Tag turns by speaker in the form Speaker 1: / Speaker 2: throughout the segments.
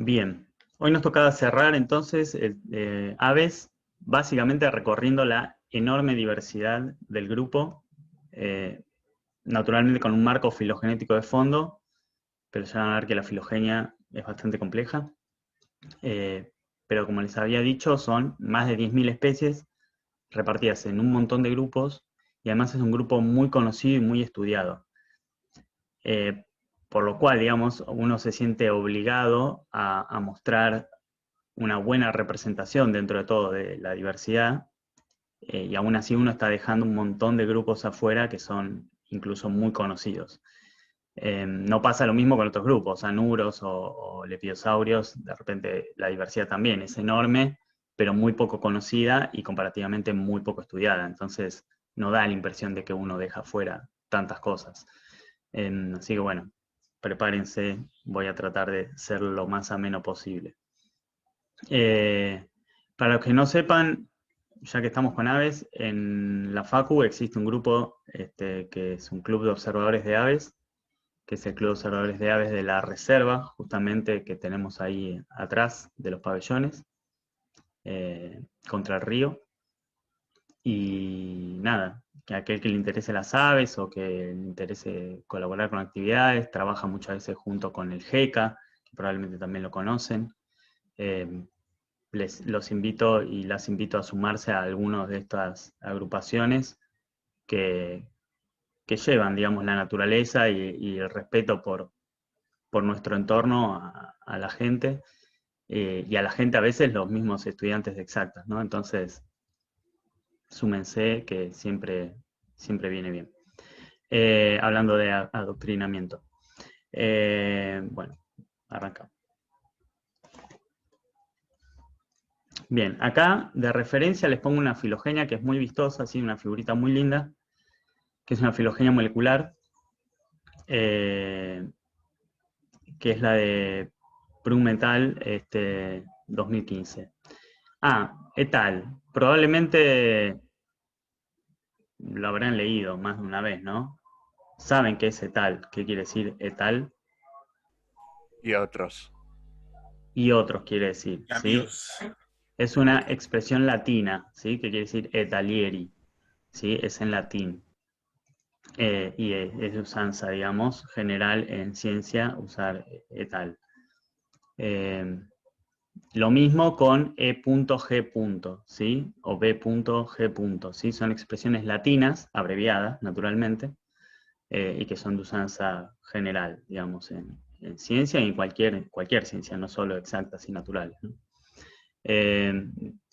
Speaker 1: Bien, hoy nos tocaba cerrar entonces Aves, básicamente recorriendo la enorme diversidad del grupo, eh, naturalmente con un marco filogenético de fondo, pero ya van a ver que la filogenia es bastante compleja. Pero como les había dicho, son más de 10.000 especies repartidas en un montón de grupos, y además es un grupo muy conocido y muy estudiado. Por lo cual, digamos, uno se siente obligado a mostrar una buena representación dentro de todo de la diversidad, y aún así uno está dejando un montón de grupos afuera que son incluso muy conocidos. No pasa lo mismo con otros grupos, anuros o lepidosauриos, de repente la diversidad también es enorme, pero muy poco conocida y comparativamente muy poco estudiada, entonces no da la impresión de que uno deja fuera tantas cosas. Así que bueno, prepárense, voy a tratar de ser lo más ameno posible. Para los que no sepan, ya que estamos con aves, en la Facu existe un grupo que es un club de observadores de aves, que es el Club de Observadores de Aves de la Reserva, justamente que tenemos ahí atrás de los pabellones, contra el río. Y nada, que aquel que le interese las aves o que le interese colaborar con actividades, trabaja muchas veces junto con el GECA, que probablemente también lo conocen. Los invito y las invito a sumarse a algunas de estas agrupaciones que llevan, digamos, la naturaleza y el respeto por nuestro entorno a la gente, y a la gente a veces los mismos estudiantes de exactas, ¿no? Entonces, súmense que siempre viene bien. Hablando de adoctrinamiento. Bueno, arrancamos. Bien, acá de referencia les pongo una filogenia que es muy vistosa, así, una figurita muy linda, que es una filogenia molecular, que es la de Prumental 2015. Et al. Probablemente lo habrán leído más de una vez, ¿no? Saben qué es et al, qué quiere decir et al,
Speaker 2: Y otros.
Speaker 1: y otros quiere decir, ¿sí?
Speaker 3: Amigos.
Speaker 1: Es una expresión latina, ¿sí? Que quiere decir et alieri, ¿sí? Es en latín. Y es de usanza, digamos, general en ciencia usar et al. Lo mismo con E.G. ¿sí? O B.G. ¿sí? Son expresiones latinas, abreviadas, naturalmente, y que son de usanza general, digamos, en ciencia y en cualquier ciencia, no solo exactas y naturales, ¿no?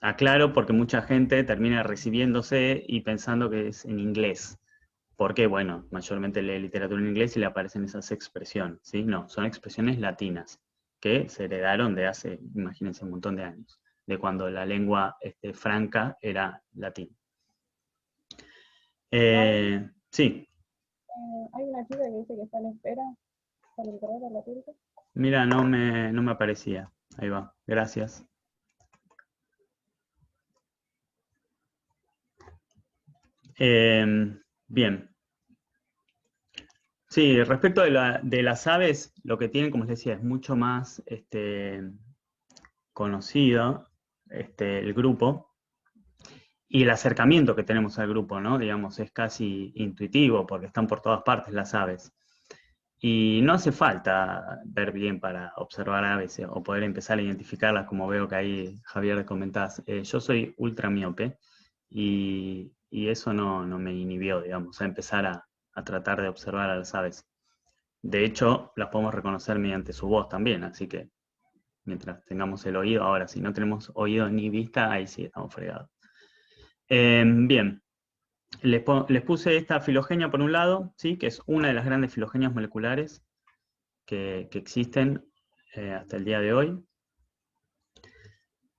Speaker 1: Aclaro porque mucha gente termina recibiéndose y pensando que es en inglés, porque, bueno, mayormente lee literatura en inglés y le aparecen esas expresiones, ¿sí? No, son expresiones latinas que se heredaron de hace, imagínense, un montón de años, de cuando la lengua franca era latín. Sí.
Speaker 4: Hay una chica que dice que está en espera para entrar a la turca.
Speaker 1: Mira, no me aparecía. Ahí va, gracias. Bien. Sí, respecto de las aves, lo que tienen, como les decía, es mucho más conocido el grupo, y el acercamiento que tenemos al grupo, ¿no? Digamos, es casi intuitivo porque están por todas partes las aves. Y no hace falta ver bien para observar aves o poder empezar a identificarlas, como veo que ahí, Javier, comentás. Yo soy ultra miope y eso no me inhibió, digamos, a empezar a tratar de observar a las aves. De hecho, las podemos reconocer mediante su voz también, así que mientras tengamos el oído, ahora si no tenemos oído ni vista, ahí sí estamos fregados. Bien, les puse esta filogenia por un lado, ¿sí? Que es una de las grandes filogenias moleculares que existen hasta el día de hoy,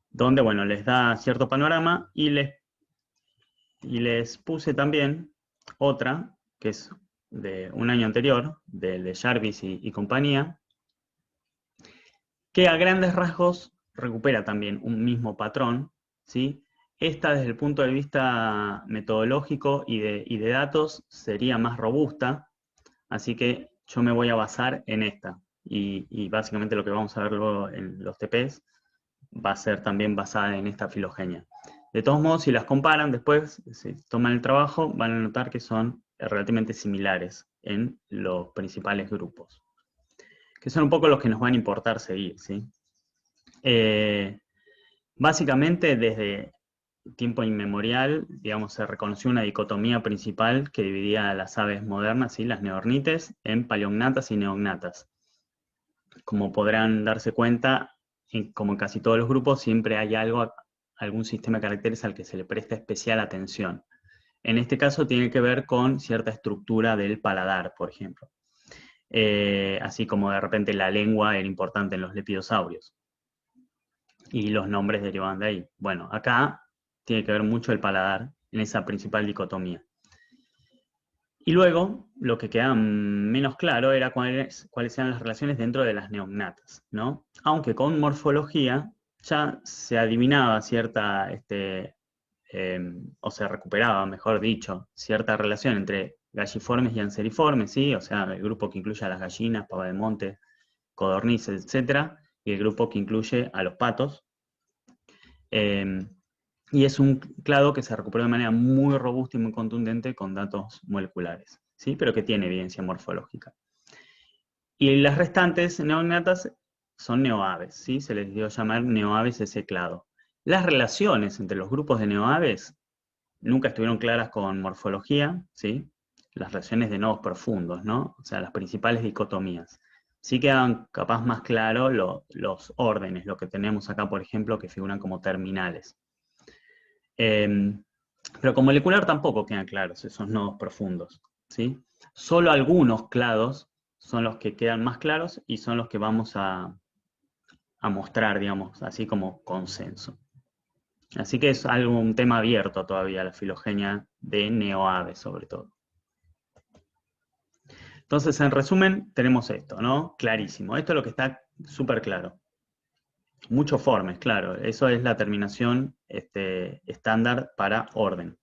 Speaker 1: donde, bueno, les da cierto panorama, y les puse también otra, que es de un año anterior, de Jarvis y compañía, que a grandes rasgos recupera también un mismo patrón, ¿sí? Esta, desde el punto de vista metodológico y de datos, sería más robusta, así que yo me voy a basar en esta, y básicamente lo que vamos a ver luego en los TPs va a ser también basada en esta filogenia. De todos modos, si las comparan después, si toman el trabajo, van a notar que son relativamente similares en los principales grupos, que son un poco los que nos van a importar seguir, ¿sí? Básicamente, desde tiempo inmemorial, digamos, se reconoció una dicotomía principal que dividía a las aves modernas, ¿sí? Las neornites, en paleognatas y neognatas. Como podrán darse cuenta, como en casi todos los grupos, siempre hay algún sistema de caracteres al que se le presta especial atención. En este caso tiene que ver con cierta estructura del paladar, por ejemplo. Así como de repente la lengua era importante en los lepidosaurios. Y los nombres derivaban de ahí. Bueno, acá tiene que ver mucho el paladar en esa principal dicotomía. Y luego, lo que queda menos claro era cuáles eran las relaciones dentro de las neognatas, ¿no? Aunque con morfología ya se adivinaba cierta, o se recuperaba, mejor dicho, cierta relación entre galliformes y anseriformes, ¿sí? O sea, el grupo que incluye a las gallinas, pava de monte, codornices, etc., y el grupo que incluye a los patos. Y es un clado que se recuperó de manera muy robusta y muy contundente con datos moleculares, ¿sí? Pero que tiene evidencia morfológica. Y las restantes neognatas son neoaves, ¿sí? Se les dio llamar neoaves ese clado. Las relaciones entre los grupos de neoaves nunca estuvieron claras con morfología, ¿sí? Las relaciones de nodos profundos, ¿no? O sea, las principales dicotomías. Sí quedan capaz más claros los órdenes, lo que tenemos acá, por ejemplo, que figuran como terminales. Pero con molecular tampoco quedan claros esos nodos profundos, ¿sí? Solo algunos clados son los que quedan más claros y son los que vamos a mostrar, digamos, así como consenso. Así que es un tema abierto todavía, la filogenia de neoaves, sobre todo. Entonces, en resumen, tenemos esto, ¿no? Clarísimo. Esto es lo que está súper claro. Muchos formes, claro. Eso es la terminación estándar para orden.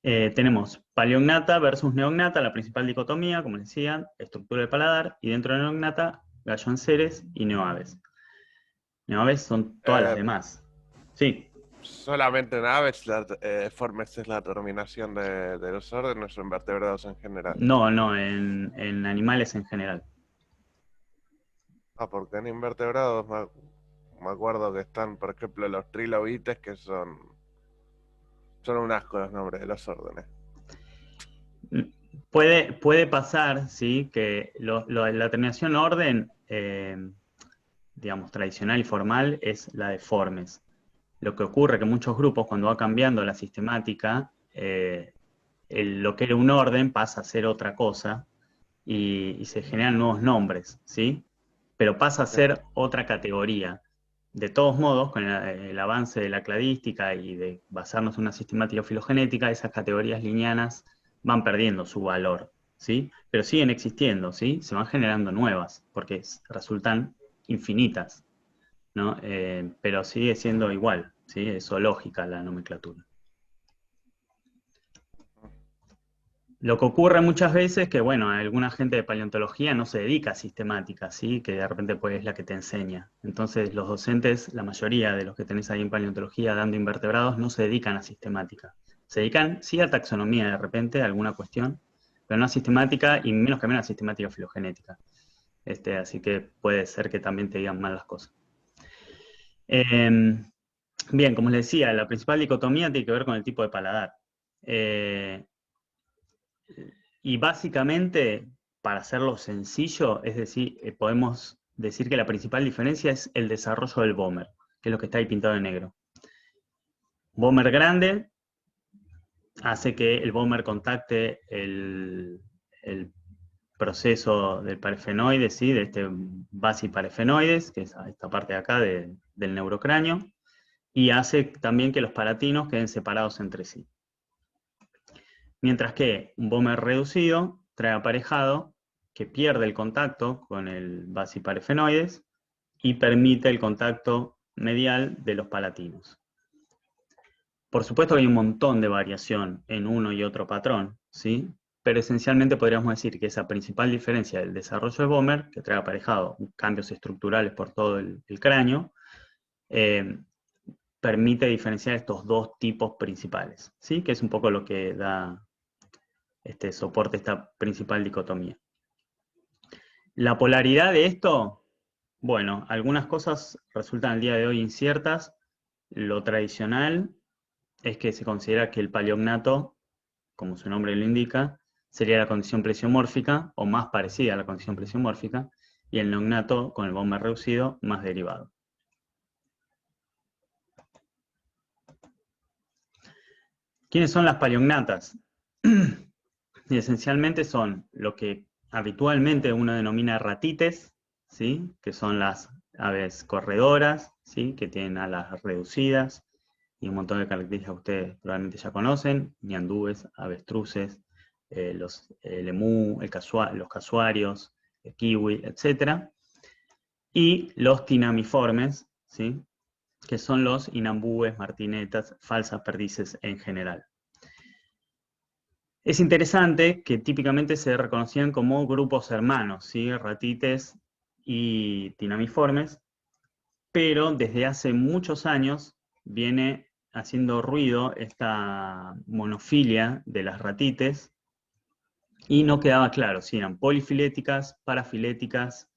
Speaker 1: Tenemos paleognata versus neognata, la principal dicotomía, como les decía, estructura del paladar, y dentro de neognata, galloanceres y neoaves. Neoaves son todas las demás. Sí.
Speaker 2: Solamente en aves, formes es la terminación de los órdenes o en vertebrados en general.
Speaker 1: No, en animales en general.
Speaker 2: Ah, porque en invertebrados me acuerdo que están, por ejemplo, los trilobites, que son un asco los nombres de los órdenes.
Speaker 1: Puede pasar, sí, que la terminación orden, digamos, tradicional y formal es la de formes. Lo que ocurre es que muchos grupos, cuando va cambiando la sistemática, lo que era un orden pasa a ser otra cosa y se generan nuevos nombres, ¿sí? Pero pasa a ser otra categoría. De todos modos, con el avance de la cladística y de basarnos en una sistemática filogenética, esas categorías lineanas van perdiendo su valor, ¿sí? Pero siguen existiendo, ¿sí? Se van generando nuevas, porque resultan infinitas, ¿no? Pero sigue siendo igual, ¿sí? Es zoológica la nomenclatura. Lo que ocurre muchas veces es que, bueno, alguna gente de paleontología no se dedica a sistemática, ¿sí? Que de repente pues es la que te enseña. Entonces los docentes, la mayoría de los que tenés ahí en paleontología dando invertebrados, no se dedican a sistemática. Se dedican, sí, a taxonomía de repente, a alguna cuestión, pero no a sistemática y menos que menos a sistemática filogenética. Así que puede ser que también te digan mal las cosas. Bien, como les decía, la principal dicotomía tiene que ver con el tipo de paladar. Y básicamente, para hacerlo sencillo, es decir, podemos decir que la principal diferencia es el desarrollo del vómer, que es lo que está ahí pintado de negro. Vómer grande hace que el vómer contacte el proceso del parafenoide, ¿sí? De este basiparafenoides, que es esta parte de acá del neurocráneo, y hace también que los palatinos queden separados entre sí. Mientras que un vómer reducido trae aparejado que pierde el contacto con el basiparafenoides y permite el contacto medial de los palatinos. Por supuesto que hay un montón de variación en uno y otro patrón, ¿sí? pero esencialmente podríamos decir que esa principal diferencia del desarrollo de Vollmer, que trae aparejado cambios estructurales por todo el cráneo, permite diferenciar estos dos tipos principales, ¿sí? Que es un poco lo que da soporte a esta principal dicotomía. La polaridad de esto, bueno, algunas cosas resultan al día de hoy inciertas. Lo tradicional es que se considera que el paleognato, como su nombre lo indica, sería la condición plesiomórfica, o más parecida a la condición plesiomórfica, y el neognato, con el Vollmer reducido, más derivado. ¿Quiénes son las paleognatas? Y esencialmente son lo que habitualmente uno denomina ratites, ¿sí? Que son las aves corredoras, ¿sí? Que tienen alas reducidas y un montón de características que ustedes probablemente ya conocen: ñandúes, avestruces, los emú, los casuarios, el kiwi, etc. Y los tinamiformes, ¿sí? Que son los inambúes, martinetas, falsas perdices en general. Es interesante que típicamente se reconocían como grupos hermanos, ¿sí? Ratites y tinamiformes, pero desde hace muchos años viene haciendo ruido esta monofilia de las ratites y no quedaba claro si eran polifiléticas, parafiléticas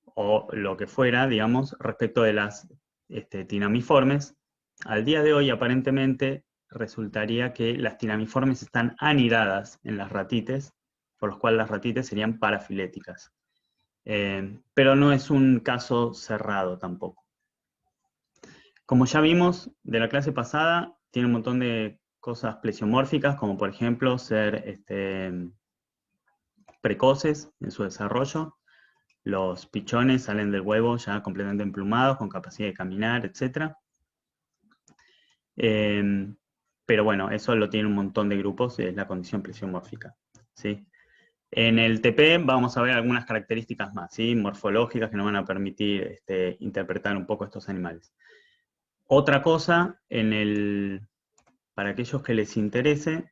Speaker 1: o lo que fuera, digamos, respecto de las tinamiformes. Al día de hoy, aparentemente, resultaría que las tinamiformes están anidadas en las ratites, por lo cual las ratites serían parafiléticas. Pero no es un caso cerrado tampoco. Como ya vimos de la clase pasada, tiene un montón de cosas plesiomórficas, como por ejemplo ser precoces en su desarrollo. Los pichones salen del huevo ya completamente emplumados, con capacidad de caminar, etc. Pero bueno, eso lo tiene un montón de grupos, es la condición plesiomórfica, ¿sí? En el TP vamos a ver algunas características más, ¿sí? Morfológicas, que nos van a permitir interpretar un poco estos animales. Otra cosa, para aquellos que les interese,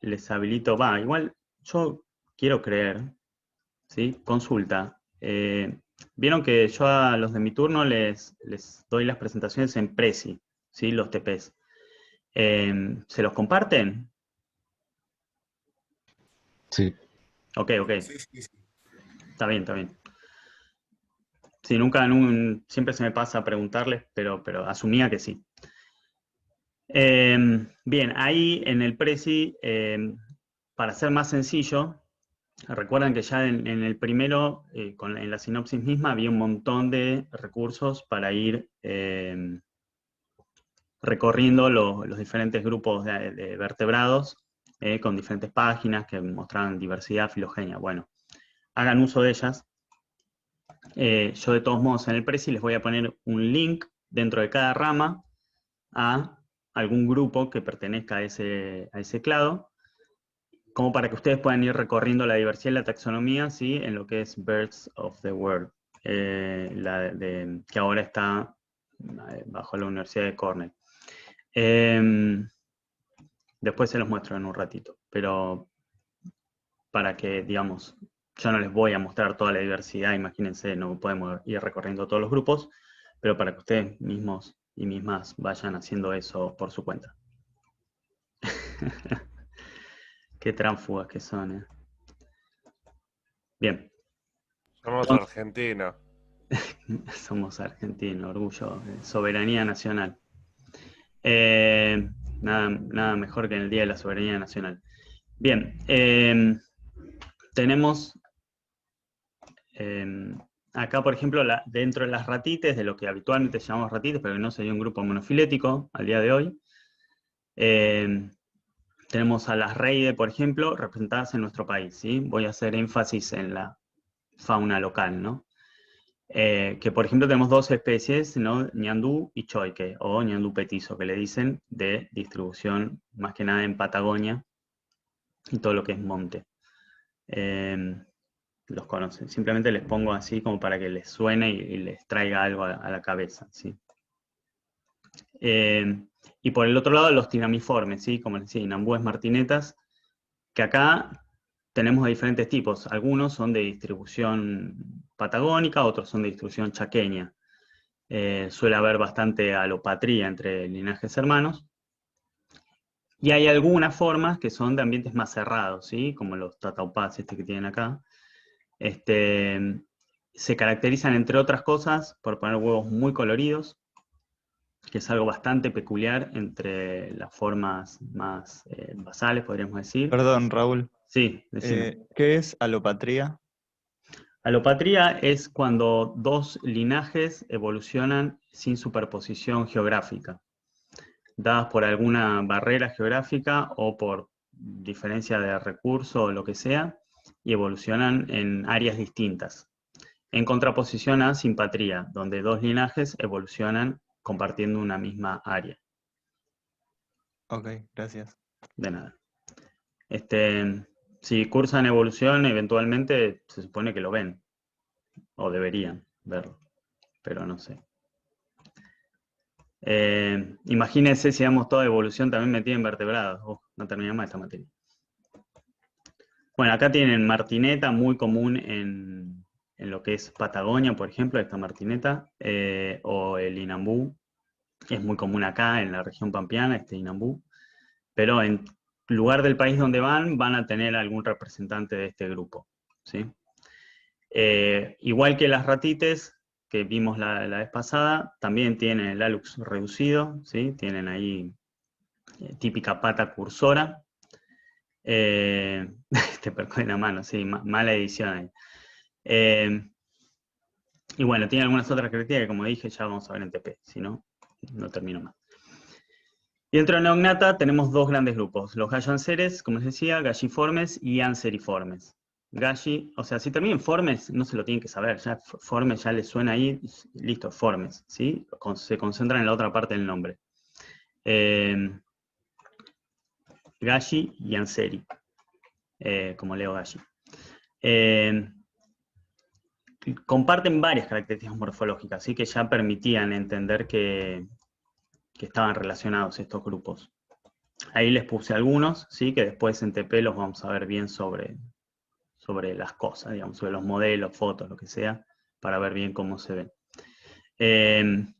Speaker 1: les habilito, igual yo quiero creer, ¿sí? Consulta. Vieron que yo a los de mi turno les doy las presentaciones en Prezi, ¿sí? Los TPs. ¿Se los comparten?
Speaker 3: Sí.
Speaker 1: Ok.
Speaker 5: Sí, sí, sí.
Speaker 1: Está bien. Sí, siempre se me pasa a preguntarles, pero asumía que sí. Bien, ahí en el Prezi, para ser más sencillo, recuerdan que ya en el primero, en la sinopsis misma, había un montón de recursos para ir recorriendo los diferentes grupos de vertebrados, con diferentes páginas que mostraban diversidad, filogenia. Bueno, hagan uso de ellas. Yo de todos modos en el Prezi les voy a poner un link dentro de cada rama a algún grupo que pertenezca a ese clado, como para que ustedes puedan ir recorriendo la diversidad y la taxonomía, ¿sí? En lo que es Birds of the World, que ahora está bajo la Universidad de Cornell. Después se los muestro en un ratito, pero para que, digamos, yo no les voy a mostrar toda la diversidad, imagínense, no podemos ir recorriendo todos los grupos, pero para que ustedes mismos y mismas vayan haciendo eso por su cuenta. Qué tránfugas que son, ¿eh? Bien.
Speaker 2: Somos argentinos.
Speaker 1: Somos argentinos, orgullo, soberanía nacional. Nada mejor que en el Día de la Soberanía Nacional. Bien, tenemos acá, por ejemplo, dentro de las ratites, de lo que habitualmente llamamos ratites, pero que no sería un grupo monofilético al día de hoy, tenemos a las reide, por ejemplo, representadas en nuestro país, ¿sí? Voy a hacer énfasis en la fauna local, ¿no? Que por ejemplo tenemos dos especies, ¿no? Ñandú y choique, o ñandú petizo, que le dicen, de distribución más que nada en Patagonia y todo lo que es monte. Los conocen, simplemente les pongo así como para que les suene y les traiga algo a la cabeza, ¿sí? Y por el otro lado los tinamiformes, ¿sí? Como les decía, inambúes martinetas, que acá tenemos de diferentes tipos. Algunos son de distribución patagónica, otros son de distribución chaqueña. Suele haber bastante alopatría entre linajes hermanos. Y hay algunas formas que son de ambientes más cerrados, ¿sí? Como los tataupás que tienen acá. Se caracterizan, entre otras cosas, por poner huevos muy coloridos, que es algo bastante peculiar entre las formas más basales, podríamos decir.
Speaker 3: Perdón, Raúl.
Speaker 1: Sí, decime.
Speaker 3: ¿Qué es alopatría?
Speaker 1: Alopatría es cuando dos linajes evolucionan sin superposición geográfica, dadas por alguna barrera geográfica o por diferencia de recurso o lo que sea, y evolucionan en áreas distintas. En contraposición a simpatría, donde dos linajes evolucionan compartiendo una misma área.
Speaker 3: Ok, gracias.
Speaker 1: De nada. Si cursan evolución, eventualmente se supone que lo ven, o deberían verlo, pero no sé. Imagínense si damos toda evolución también metida en vertebrados. No terminamos esta materia. Bueno, acá tienen martineta, muy común en lo que es Patagonia, por ejemplo, esta martineta, o el inambú. Es muy común acá en la región pampeana, este inambú. Pero en lugar del país donde van a tener algún representante de este grupo, ¿sí? Igual que las ratites que vimos la vez pasada, también tienen el hálux reducido, ¿sí? Tienen ahí típica pata cursora. Te perco en la mano, sí, mala edición ahí. Y bueno, tiene algunas otras características que, como dije, ya vamos a ver en TP, si no, no termino más. Y dentro de Neognata tenemos dos grandes grupos, los galloanceres, como les decía, galliformes y anseriformes. Galli, o sea, si termina en formes, no se lo tienen que saber, ya formes ya les suena ahí, listo, formes, ¿sí? Se concentran en la otra parte del nombre. Galli y anseri, como leo Galli. Comparten varias características morfológicas, ¿sí? Que ya permitían entender que estaban relacionados estos grupos. Ahí les puse algunos, ¿sí? Que después en TP los vamos a ver bien sobre las cosas, digamos, sobre los modelos, fotos, lo que sea, para ver bien cómo se ven.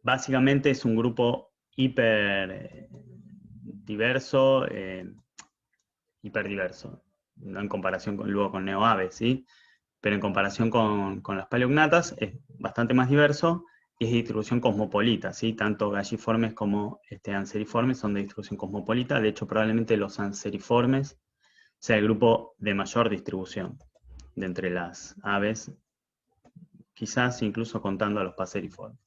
Speaker 1: Básicamente es un grupo hiper diverso, hiperdiverso, no en comparación luego con Neoaves, ¿sí? Pero en comparación con las paleognatas es bastante más diverso y es de distribución cosmopolita, ¿sí? Tanto galliformes como anseriformes son de distribución cosmopolita. De hecho, probablemente los anseriformes sea el grupo de mayor distribución de entre las aves, quizás incluso contando a los paseriformes.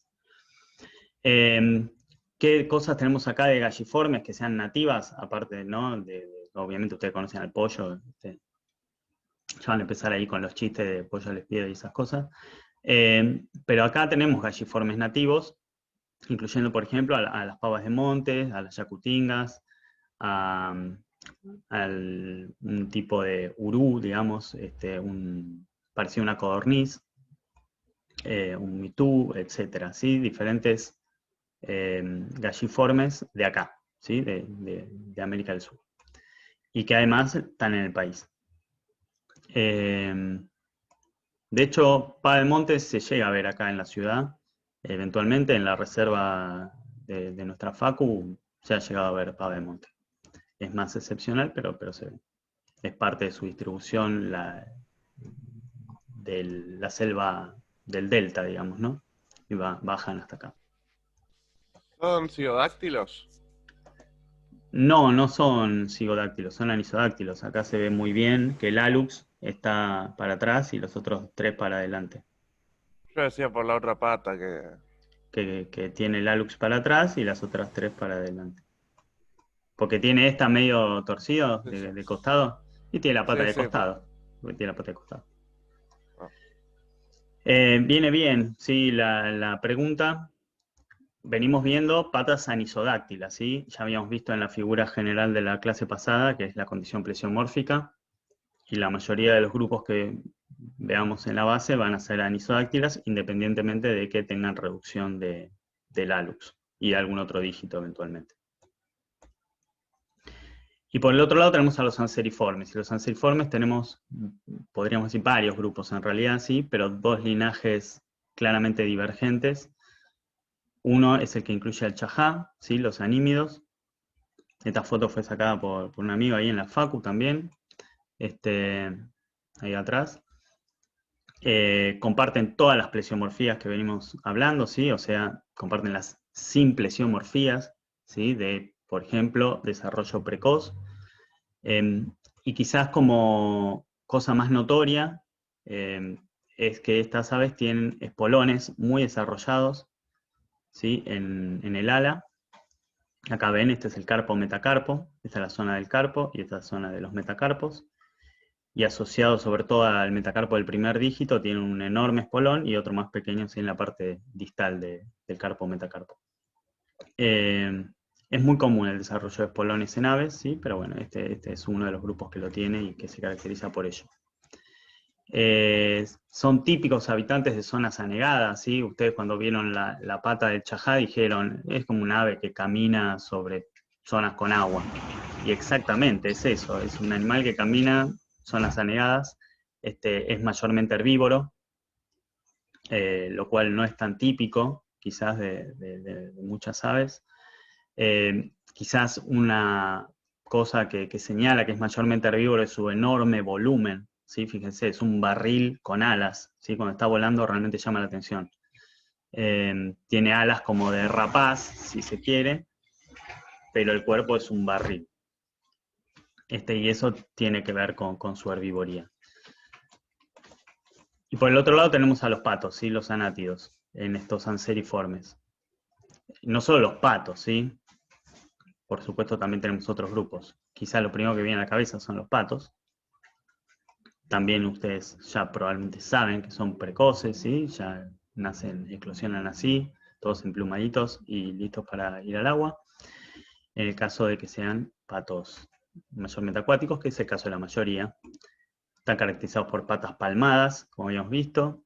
Speaker 1: ¿Qué cosas tenemos acá de galliformes que sean nativas? Aparte, ¿no? Obviamente ustedes conocen al pollo, ya van a empezar ahí con los chistes de pollo les pido y esas cosas. Pero acá tenemos galliformes nativos, incluyendo, por ejemplo, a las pavas de monte, a las yacutingas, un tipo de urú, digamos, parecido a una codorniz, un mitú, etcétera, ¿sí? Diferentes galliformes de acá, ¿sí? De América del Sur. Y que además están en el país. De hecho, pava de monte se llega a ver acá en la ciudad, eventualmente en la reserva de nuestra facu se ha llegado a ver pava de monte. Es más excepcional, pero se ve. Es parte de su distribución de la selva del delta, digamos, ¿no? Y bajan hasta acá.
Speaker 2: ¿Son pseudodáctilos?
Speaker 1: No, no son cigodáctilos, son anisodáctilos. Acá se ve muy bien que el hálux está para atrás y los otros tres para adelante.
Speaker 2: Yo decía por la otra pata
Speaker 1: Que tiene el hálux para atrás y las otras tres para adelante. Porque tiene esta medio torcido de costado y tiene la pata
Speaker 2: Sí,
Speaker 1: de
Speaker 2: sí.
Speaker 1: costado. Tiene la pata de costado.
Speaker 2: Ah.
Speaker 1: Viene bien, sí, la pregunta. Venimos viendo patas anisodáctilas, ¿sí? Ya habíamos visto en la figura general de la clase pasada, que es la condición plesiomórfica, y la mayoría de los grupos que veamos en la base van a ser anisodáctilas, independientemente de que tengan reducción del hálux y de algún otro dígito eventualmente. Y por el otro lado tenemos a los anseriformes. Y los anseriformes tenemos, podríamos decir, varios grupos en realidad, sí, pero dos linajes claramente divergentes. Uno es el que incluye al chajá, ¿sí? Los anímidos. Esta foto fue sacada por un amigo ahí en la facu también, ahí atrás. Comparten todas las plesiomorfías que venimos hablando, ¿sí? O sea, comparten las simplesiomorfías, ¿sí? De, por ejemplo, desarrollo precoz. Y quizás como cosa más notoria, es que estas aves tienen espolones muy desarrollados, ¿sí? En el ala. Acá ven, este es el carpo metacarpo, esta es la zona del carpo y esta es la zona de los metacarpos. Y asociado sobre todo al metacarpo del primer dígito, tiene un enorme espolón y otro más pequeño, ¿sí? En la parte distal del carpo metacarpo. Es muy común el desarrollo de espolones en aves, ¿sí? Pero bueno, este es uno de los grupos que lo tiene y que se caracteriza por ello. Son típicos habitantes de zonas anegadas, ¿sí? Ustedes cuando vieron la pata del chajá dijeron, es como un ave que camina sobre zonas con agua. Y exactamente, es eso, es un animal que camina zonas anegadas, es mayormente herbívoro, lo cual no es tan típico, quizás, de muchas aves. Quizás una cosa que señala que es mayormente herbívoro es su enorme volumen, ¿sí? Fíjense, es un barril con alas, ¿sí? Cuando está volando realmente llama la atención. Tiene alas como de rapaz, si se quiere, pero el cuerpo es un barril. Y eso tiene que ver con su herbivoría. Y por el otro lado tenemos a los patos, ¿sí? Los anátidos, en estos anseriformes. No solo los patos, ¿sí? Por supuesto también tenemos otros grupos. Quizá lo primero que viene a la cabeza son los patos. También ustedes ya probablemente saben que son precoces, ¿sí? Ya nacen, eclosionan así, todos emplumaditos y listos para ir al agua. En el caso de que sean patos mayormente acuáticos, que es el caso de la mayoría. Están caracterizados por patas palmadas, como habíamos visto.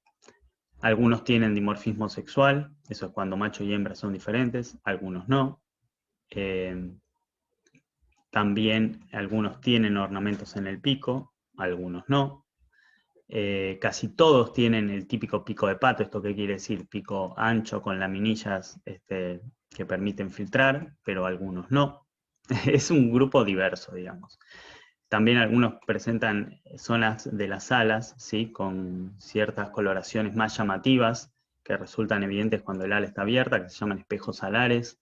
Speaker 1: Algunos tienen dimorfismo sexual, eso es cuando macho y hembra son diferentes, algunos no. También algunos tienen ornamentos en el pico, algunos no. Casi todos tienen el típico pico de pato. ¿Esto qué quiere decir? Pico ancho con laminillas que permiten filtrar, pero algunos no. Es un grupo diverso, digamos. También algunos presentan zonas de las alas, ¿sí? Con ciertas coloraciones más llamativas que resultan evidentes cuando el ala está abierta, que se llaman espejos alares,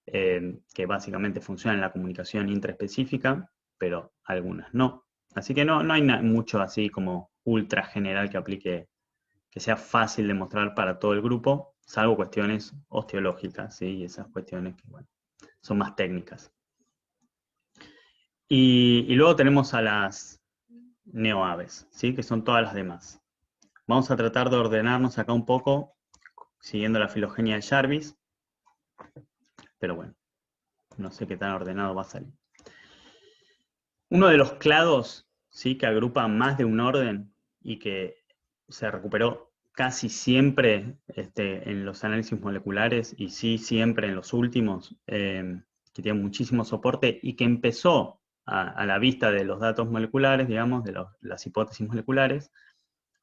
Speaker 1: que básicamente funcionan en la comunicación intraespecífica, pero algunas no. Así que no hay mucho así como ultra general que aplique, que sea fácil de mostrar para todo el grupo, salvo cuestiones osteológicas, ¿sí? Y esas cuestiones que, bueno, son más técnicas. Y luego tenemos a las neoaves, ¿sí? Que son todas las demás. Vamos a tratar de ordenarnos acá un poco, siguiendo la filogenia de Jarvis, pero bueno, no sé qué tan ordenado va a salir. Uno de los clados, ¿sí? Que agrupa más de un orden y que se recuperó casi siempre en los análisis moleculares y sí siempre en los últimos, que tiene muchísimo soporte y que empezó a la vista de los datos moleculares, digamos, de las hipótesis moleculares.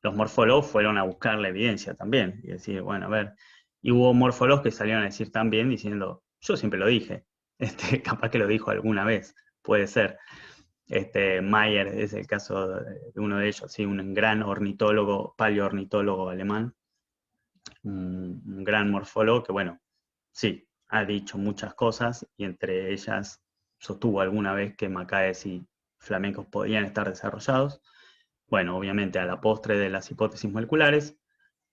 Speaker 1: Los morfólogos fueron a buscar la evidencia también y decir, bueno, a ver, y hubo morfólogos que salieron a decir también diciendo, yo siempre lo dije, capaz que lo dijo alguna vez, puede ser. Mayer es el caso de uno de ellos, ¿sí? Un gran ornitólogo, paleoornitólogo alemán, un gran morfólogo que, bueno, sí, ha dicho muchas cosas y entre ellas sostuvo alguna vez que macaes y flamencos podían estar desarrollados. Bueno, obviamente a la postre de las hipótesis moleculares,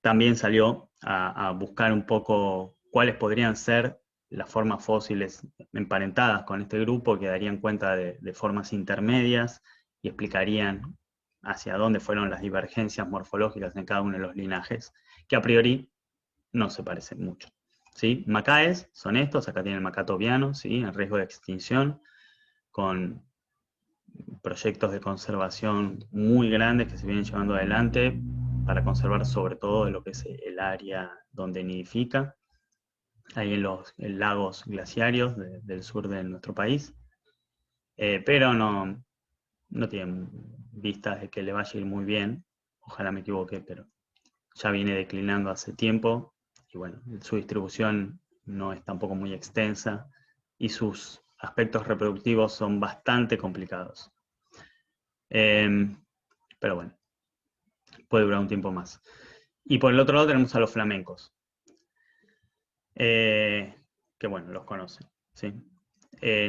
Speaker 1: también salió a buscar un poco cuáles podrían ser las formas fósiles emparentadas con este grupo que darían cuenta de formas intermedias y explicarían hacia dónde fueron las divergencias morfológicas en cada uno de los linajes, que a priori no se parecen mucho. ¿Sí? Macaes son estos, acá tiene el macato oviano, ¿sí? En riesgo de extinción, con proyectos de conservación muy grandes que se vienen llevando adelante para conservar sobre todo lo que es el área donde nidifica, ahí en los lagos glaciarios del sur de nuestro país. pero no tienen vistas de que le vaya a ir muy bien. Ojalá me equivoque, pero ya viene declinando hace tiempo. Y bueno, su distribución no es tampoco muy extensa y sus aspectos reproductivos son bastante complicados. Pero bueno, puede durar un tiempo más. Y por el otro lado tenemos a los flamencos, que bueno, los conocen, ¿sí?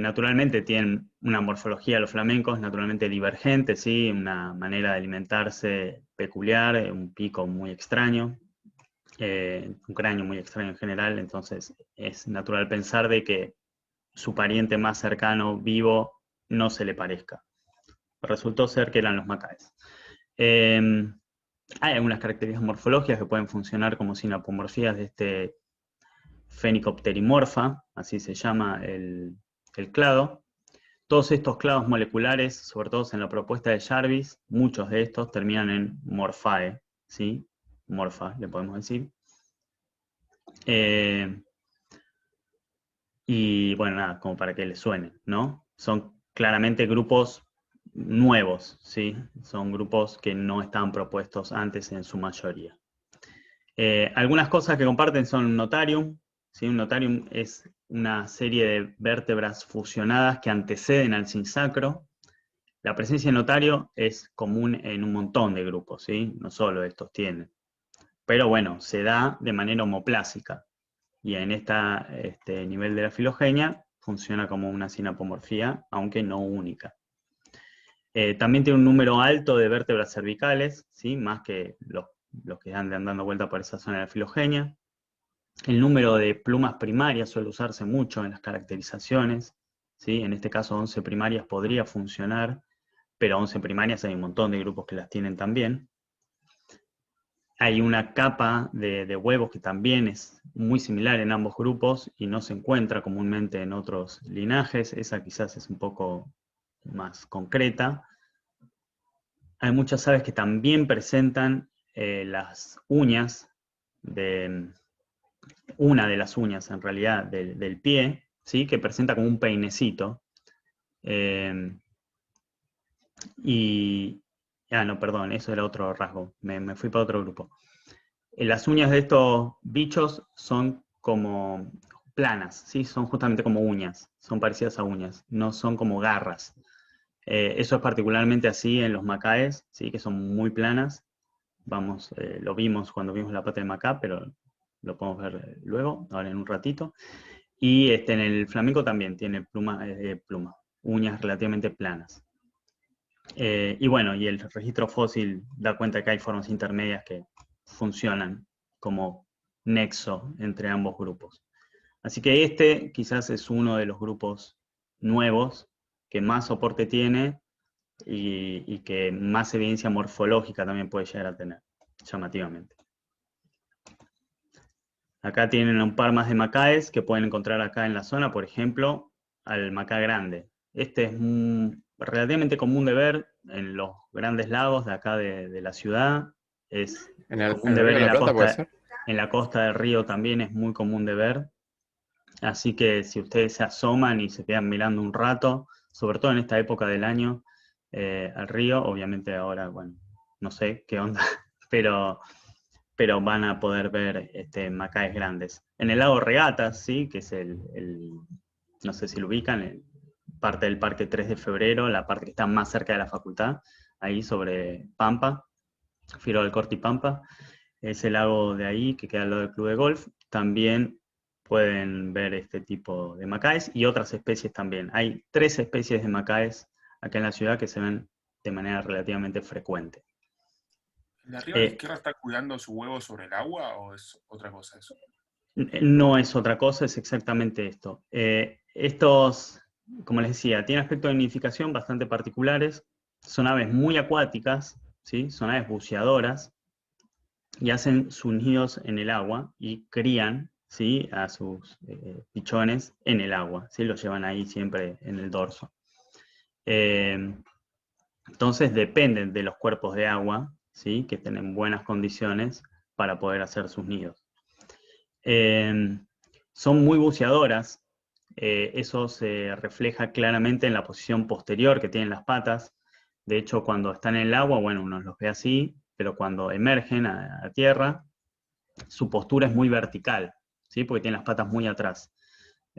Speaker 1: Naturalmente tienen una morfología, los flamencos, naturalmente divergente, ¿sí? Una manera de alimentarse peculiar, un pico muy extraño, un cráneo muy extraño en general, entonces es natural pensar de que su pariente más cercano vivo no se le parezca. Resultó ser que eran los macaes. Hay algunas características morfológicas que pueden funcionar como sinapomorfías de este Phenicopterimorpha, así se llama el clado. Todos estos clados moleculares, sobre todo en la propuesta de Jarvis, muchos de estos terminan en morphae, ¿sí? Morpha, le podemos decir. Y bueno, nada, como para que les suene, ¿no? Son claramente grupos nuevos, ¿sí? Son grupos que no estaban propuestos antes en su mayoría. Algunas cosas que comparten son un notarium, ¿sí? Un notarium es una serie de vértebras fusionadas que anteceden al sinsacro. La presencia de notario es común en un montón de grupos, ¿sí? No solo estos tienen. Pero bueno, se da de manera homoplásica. Y en este nivel de la filogenia funciona como una sinapomorfía, aunque no única. También tiene un número alto de vértebras cervicales, ¿sí? Más que los que andan dando vuelta por esa zona de la filogenia. El número de plumas primarias suele usarse mucho en las caracterizaciones, ¿sí? En este caso 11 primarias podría funcionar, pero 11 primarias hay un montón de grupos que las tienen también. Hay una capa de huevos que también es muy similar en ambos grupos y no se encuentra comúnmente en otros linajes. Esa quizás es un poco más concreta. Hay muchas aves que también presentan las uñas, una de las uñas en realidad del pie, ¿sí? Que presenta como un peinecito. No, perdón, eso era otro rasgo. Me fui para otro grupo. Las uñas de estos bichos son como planas, ¿sí? Son justamente como uñas, son parecidas a uñas, no son como garras. Eso es particularmente así en los macaes, ¿sí? Que son muy planas. Lo vimos cuando vimos la pata de macá, pero lo podemos ver luego, ahora en un ratito. Y en el flamenco también tiene uñas relativamente planas. Y bueno, y el registro fósil da cuenta que hay formas intermedias que funcionan como nexo entre ambos grupos. Así que este quizás es uno de los grupos nuevos que más soporte tiene y que más evidencia morfológica también puede llegar a tener, llamativamente. Acá tienen un par más de macaes que pueden encontrar acá en la zona, por ejemplo, al macá grande. Este es relativamente común de ver en los grandes lagos de acá de la ciudad. Es común de ver
Speaker 5: Río de la Plata, ¿puede ser?
Speaker 1: en la costa del río también es muy común de ver. Así que si ustedes se asoman y se quedan mirando un rato, sobre todo en esta época del año, al río, obviamente ahora, bueno, no sé qué onda, pero van a poder ver macaes grandes. En el lago Regatas, ¿sí? Que es no sé si lo ubican, parte del Parque 3 de Febrero, la parte que está más cerca de la facultad, ahí sobre Pampa, Firo del Corte y Pampa, ese lago de ahí que queda al lado del club de golf, también pueden ver este tipo de macaes y otras especies también. Hay 3 especies de macaes acá en la ciudad que se ven de manera relativamente frecuente.
Speaker 6: ¿El de arriba a la izquierda está cuidando su huevo sobre el agua o es otra cosa eso?
Speaker 1: No es otra cosa, es exactamente esto. Estos, como les decía, tienen aspectos de nidificación bastante particulares, son aves muy acuáticas, ¿sí? Son aves buceadoras y hacen sus nidos en el agua y crían, ¿sí? A sus pichones en el agua, ¿sí? Los llevan ahí siempre en el dorso. Entonces dependen de los cuerpos de agua, ¿sí? Que estén en buenas condiciones para poder hacer sus nidos. Son muy buceadoras, eso se refleja claramente en la posición posterior que tienen las patas. De hecho, cuando están en el agua, bueno, uno los ve así, pero cuando emergen a tierra, su postura es muy vertical, ¿sí? Porque tienen las patas muy atrás.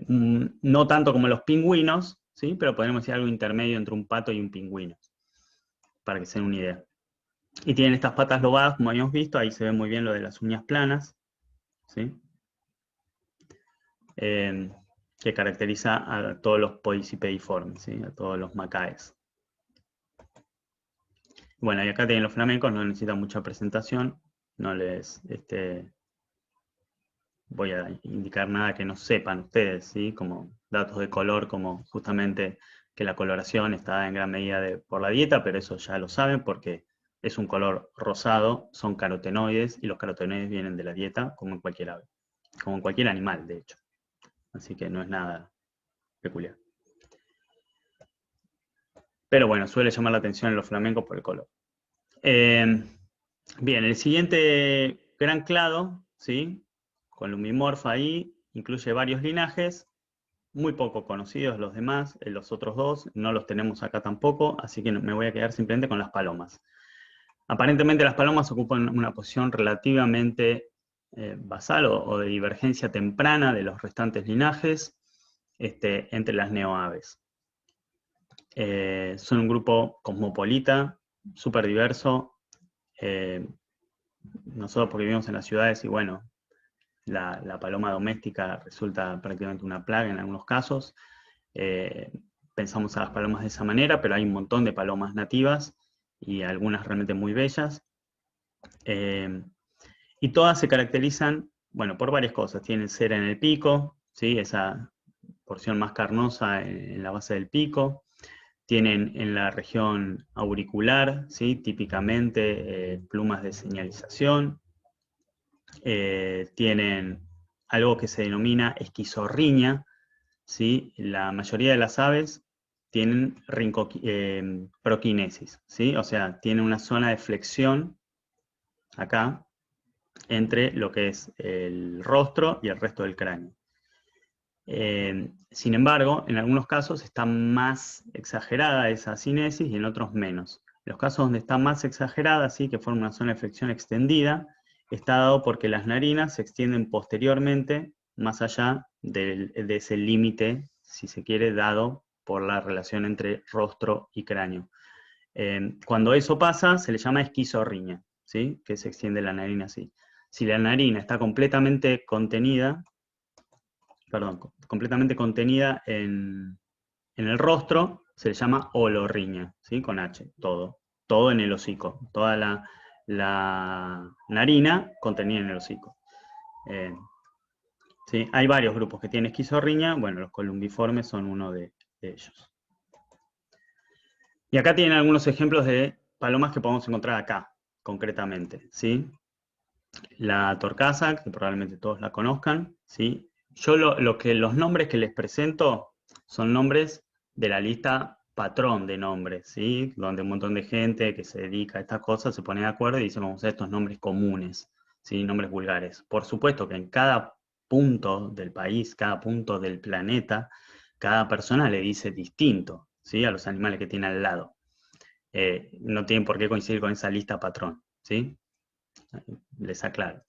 Speaker 1: No tanto como los pingüinos, ¿sí? Pero podemos decir algo intermedio entre un pato y un pingüino, para que se den una idea. Y tienen estas patas lobadas, como habíamos visto, ahí se ve muy bien lo de las uñas planas, ¿sí? Que caracteriza a todos los podicipediformes, ¿sí? A todos los macaes. Bueno, y acá tienen los flamencos, no necesitan mucha presentación, no les voy a indicar nada que no sepan ustedes, ¿sí? Como datos de color, como justamente que la coloración está en gran medida por la dieta, pero eso ya lo saben porque es un color rosado, son carotenoides, y los carotenoides vienen de la dieta, como en cualquier ave, como en cualquier animal, de hecho. Así que no es nada peculiar. Pero bueno, suele llamar la atención en los flamencos por el color. Bien, el siguiente gran clado, ¿sí? Con lumimorfa ahí, incluye varios linajes, muy poco conocidos los demás, los otros dos no los tenemos acá tampoco, así que me voy a quedar simplemente con las palomas. Aparentemente las palomas ocupan una posición relativamente basal o de divergencia temprana de los restantes linajes entre las neoaves. Son un grupo cosmopolita, súper diverso. Nosotros porque vivimos en las ciudades y bueno, la paloma doméstica resulta prácticamente una plaga en algunos casos. Pensamos a las palomas de esa manera, pero hay un montón de palomas nativas y algunas realmente muy bellas. Y todas se caracterizan, bueno, por varias cosas. Tienen cera en el pico, ¿sí? Esa porción más carnosa en la base del pico. Tienen en la región auricular, ¿sí? Típicamente plumas de señalización. Tienen algo que se denomina esquizorriña, ¿sí? La mayoría de las aves tienen proquinesis, ¿sí? O sea, tienen una zona de flexión acá entre lo que es el rostro y el resto del cráneo. Sin embargo, en algunos casos está más exagerada esa cinesis y en otros menos. En los casos donde está más exagerada, ¿sí? Que forma una zona de flexión extendida, está dado porque las narinas se extienden posteriormente más allá de ese límite, si se quiere, dado por la relación entre rostro y cráneo. Cuando eso pasa, se le llama esquizorriña, ¿sí? Que se extiende la narina así. Si la narina está completamente contenida, en el rostro, se le llama olorriña, ¿sí? Con H, todo en el hocico, toda la narina contenida en el hocico. ¿Sí? Hay varios grupos que tienen esquizorriña, bueno, los columbiformes son uno de ellos. Y acá tienen algunos ejemplos de palomas que podemos encontrar acá, concretamente, ¿sí? La torcaza, que probablemente todos la conozcan, ¿sí? Yo los nombres que les presento son nombres de la lista patrón de nombres, ¿sí? Donde un montón de gente que se dedica a estas cosas se pone de acuerdo y dice, vamos a usar estos nombres comunes, ¿sí? Nombres vulgares. Por supuesto que en cada punto del país, cada punto del planeta, cada persona le dice distinto, ¿sí? A los animales que tiene al lado. No tienen por qué coincidir con esa lista patrón, ¿sí? Les aclaro.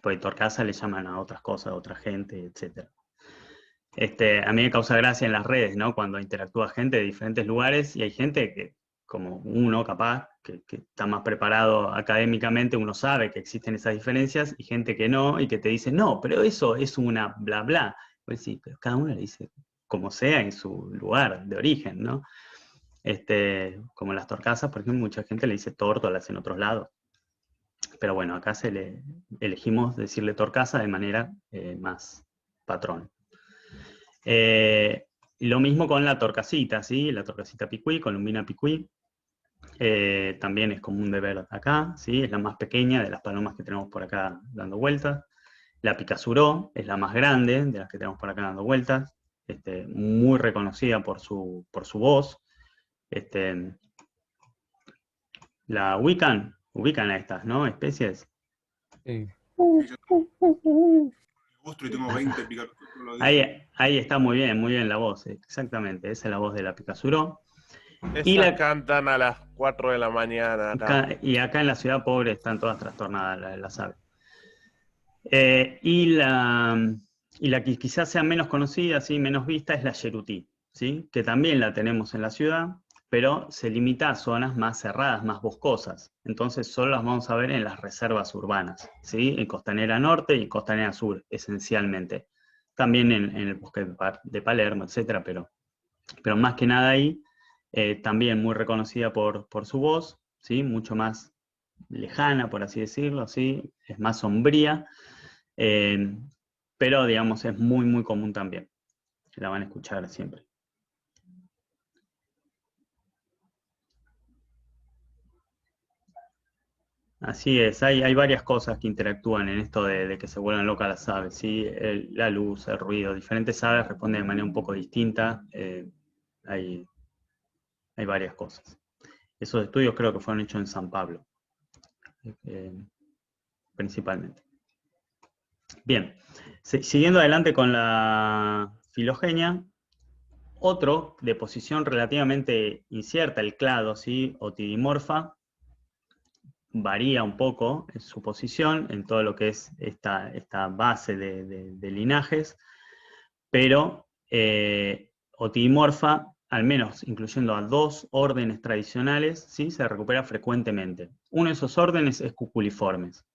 Speaker 1: Porque torcaza le llaman a otras cosas, a otra gente, etc. A mí me causa gracia en las redes, ¿no? Cuando interactúa gente de diferentes lugares y hay gente que, como uno capaz, que está más preparado académicamente, uno sabe que existen esas diferencias, y gente que no, y que te dice, no, pero eso es una bla bla. Pues sí, pero cada uno le dice como sea en su lugar de origen, ¿no? Como las torcasas, por ejemplo, mucha gente le dice tórtolas en otros lados. Pero bueno, acá elegimos decirle torcaza de manera más patrón. Lo mismo con la torcasita, ¿sí? La torcasita picuí, Columbina picuí. También es común de ver acá, ¿sí? Es la más pequeña de las palomas que tenemos por acá dando vueltas. La picazuró es la más grande de las que tenemos por acá dando vueltas. Muy reconocida por su voz. La ubican a estas, ¿no? Especies.
Speaker 5: Sí.
Speaker 6: Sí, yo Monstruo y tengo 20 picaros todos los días.
Speaker 1: Ahí está muy bien la voz, exactamente, esa es la voz de la Picazuró. Y,
Speaker 2: Esas cantan a las 4 de la mañana acá.
Speaker 1: y acá en la ciudad pobre están todas trastornadas las aves. Y la que quizás sea menos conocida, ¿sí? Menos vista, es la yerutí, ¿sí? Que también la tenemos en la ciudad, pero se limita a zonas más cerradas, más boscosas. Entonces solo las vamos a ver en las reservas urbanas, ¿sí? En Costanera Norte y Costanera Sur, esencialmente. También en el bosque de Palermo, etcétera, pero más que nada ahí, también muy reconocida por su voz, ¿sí? Mucho más lejana, por así decirlo, ¿sí? Es más sombría, pero digamos es muy común también. La van a escuchar siempre. Así es, hay varias cosas que interactúan en esto de que se vuelvan locas las aves, ¿sí? La luz, el ruido, diferentes aves responden de manera un poco distinta, hay varias cosas. Esos estudios creo que fueron hechos en San Pablo, principalmente. Bien, siguiendo adelante con la filogenia, otro de posición relativamente incierta, el clado, ¿sí? Otidimorfa, varía un poco en su posición en todo lo que es esta base de linajes, pero Otidimorfa, al menos incluyendo a 2 órdenes tradicionales, ¿sí? Se recupera frecuentemente. Uno de esos órdenes es cuculiformes.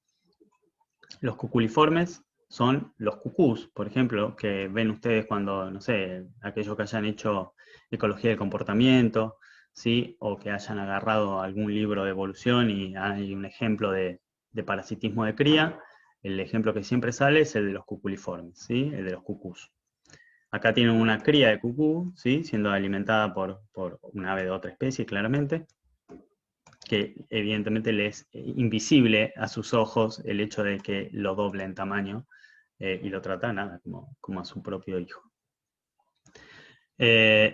Speaker 1: Los cuculiformes son los cucús, por ejemplo, que ven ustedes cuando, no sé, aquellos que hayan hecho ecología del comportamiento, ¿sí? O que hayan agarrado algún libro de evolución y hay un ejemplo de parasitismo de cría. El ejemplo que siempre sale es el de los cuculiformes, ¿sí? El de los cucús. Acá tienen una cría de cucú, ¿sí? Siendo alimentada por un ave de otra especie, claramente, que evidentemente le es invisible a sus ojos el hecho de que lo doble en tamaño y lo trata nada como a su propio hijo. El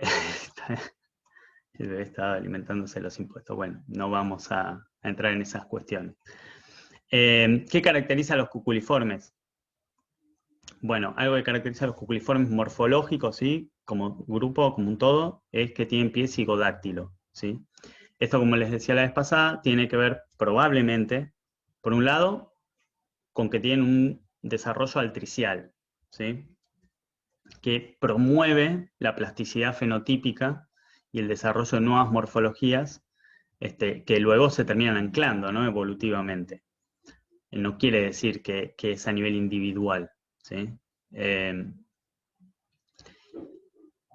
Speaker 1: bebé estaba alimentándose los impuestos. Bueno, no vamos a entrar en esas cuestiones. ¿Qué caracteriza a los cuculiformes? Bueno, algo que caracteriza a los cuculiformes morfológicos, ¿sí? Como grupo, como un todo, es que tienen pie cigodáctilo, ¿sí? Esto, como les decía la vez pasada, tiene que ver probablemente, por un lado, con que tienen un desarrollo altricial, ¿sí? Que promueve la plasticidad fenotípica y el desarrollo de nuevas morfologías que luego se terminan anclando, ¿no? Evolutivamente. No quiere decir que es a nivel individual, ¿sí?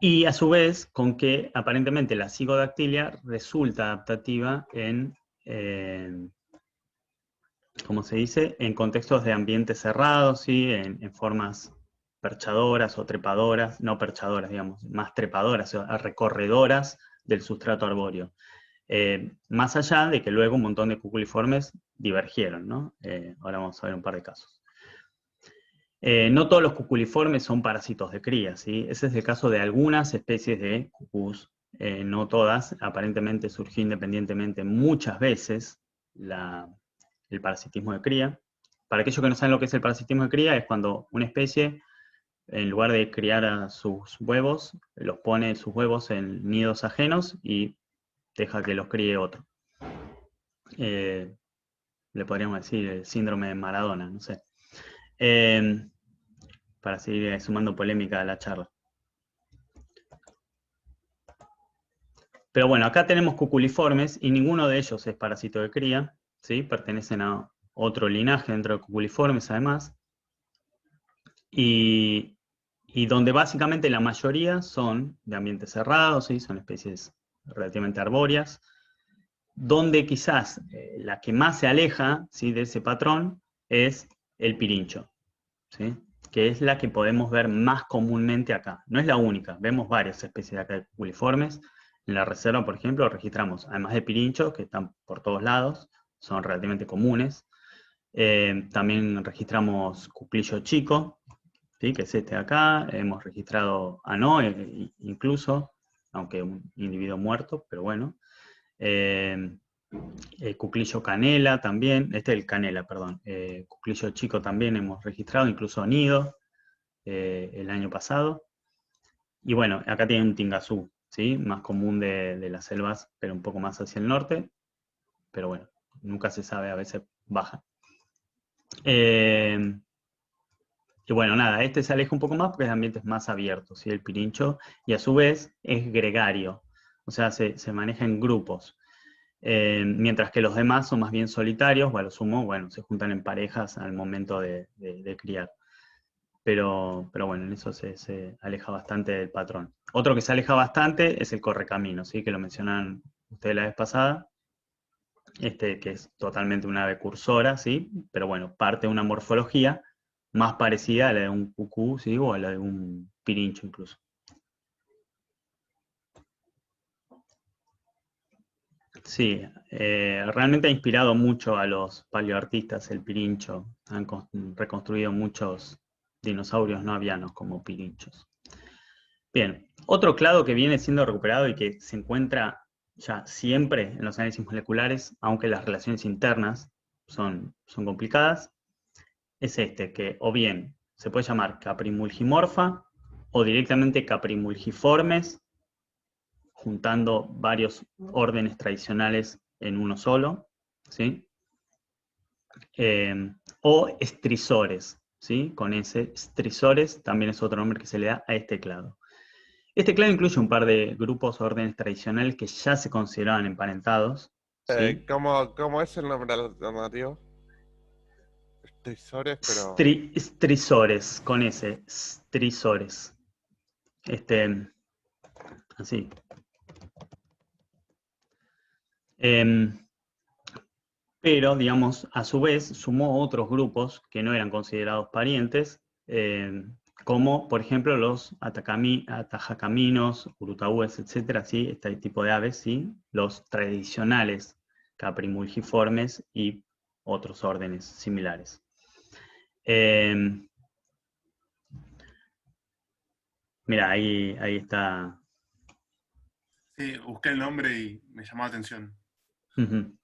Speaker 1: Y a su vez, con que aparentemente la cigodactilia resulta adaptativa en, ¿cómo se dice? En contextos de ambientes cerrados, ¿sí? En formas perchadoras o trepadoras, no perchadoras, digamos, más trepadoras, o recorredoras del sustrato arbóreo. Más allá de que luego un montón de cuculiformes divergieron, ¿no? Ahora vamos a ver un par de casos. No todos los cuculiformes son parásitos de cría, ¿sí? Ese es el caso de algunas especies de cucús, no todas. Aparentemente surgió independientemente muchas veces el parasitismo de cría. Para aquellos que no saben lo que es el parasitismo de cría, es cuando una especie, en lugar de criar a sus huevos, los pone sus huevos en nidos ajenos y deja que los críe otro. Le podríamos decir el síndrome de Maradona, no sé. Para seguir sumando polémica a la charla. Pero bueno, acá tenemos cuculiformes y ninguno de ellos es parásito de cría, ¿sí? Pertenecen a otro linaje dentro de cuculiformes además. Y donde básicamente la mayoría son de ambientes cerrados, ¿sí? Son especies relativamente arbóreas, donde quizás la que más se aleja, ¿sí? De ese patrón es el pirincho, ¿sí? Que es la que podemos ver más comúnmente acá. No es la única, vemos varias especies de acá de cuculiformes. En la reserva, por ejemplo, registramos, además de pirinchos, que están por todos lados, son relativamente comunes. También registramos cuclillo chico, ¿sí? Que es este de acá. Hemos registrado anoe, incluso, aunque un individuo muerto, pero bueno. Cuclillo canela también, este es el canela, perdón. Cuclillo chico también hemos registrado, incluso nido. el año pasado. Y bueno, acá tiene un tingazú, ¿sí? Más común de las selvas, pero un poco más hacia el norte. Pero bueno, nunca se sabe, a veces baja. Y bueno, nada, este se aleja un poco más porque el ambiente es más abierto, ¿sí? El pirincho, y a su vez es gregario, o sea, se maneja en grupos. Mientras que los demás son más bien solitarios, o a lo sumo, bueno, se juntan en parejas al momento de criar. Pero bueno, en eso se aleja bastante del patrón. Otro que se aleja bastante es el correcamino, ¿sí? Que lo mencionaban ustedes la vez pasada, que es totalmente una ave cursora, ¿sí? Pero bueno, parte de una morfología más parecida a la de un cucú, ¿sí? O a la de un pirincho incluso. Sí, realmente ha inspirado mucho a los paleoartistas el pirincho. Han reconstruido muchos dinosaurios no avianos como pirinchos. Bien, otro clado que viene siendo recuperado y que se encuentra ya siempre en los análisis moleculares, aunque las relaciones internas son complicadas, es que o bien se puede llamar caprimulgimorfa o directamente caprimulgiformes, juntando varios órdenes tradicionales en uno solo, ¿sí? O estrizores, ¿sí? Con ese estrizores también es otro nombre que se le da a este clado. Este clado incluye un par de grupos o órdenes tradicionales que ya se consideraban emparentados, ¿sí?
Speaker 2: ¿Cómo es el nombre alternativo? Estrizores, pero...
Speaker 1: Estrizores, con ese, estrizores. Así. Pero, digamos, a su vez sumó otros grupos que no eran considerados parientes, como por ejemplo los atajacaminos, urutaúes, etcétera, ¿sí? Este tipo de aves, ¿sí? Los tradicionales caprimulgiformes y otros órdenes similares. Mira, ahí está.
Speaker 6: Sí, busqué el nombre y me llamó la atención.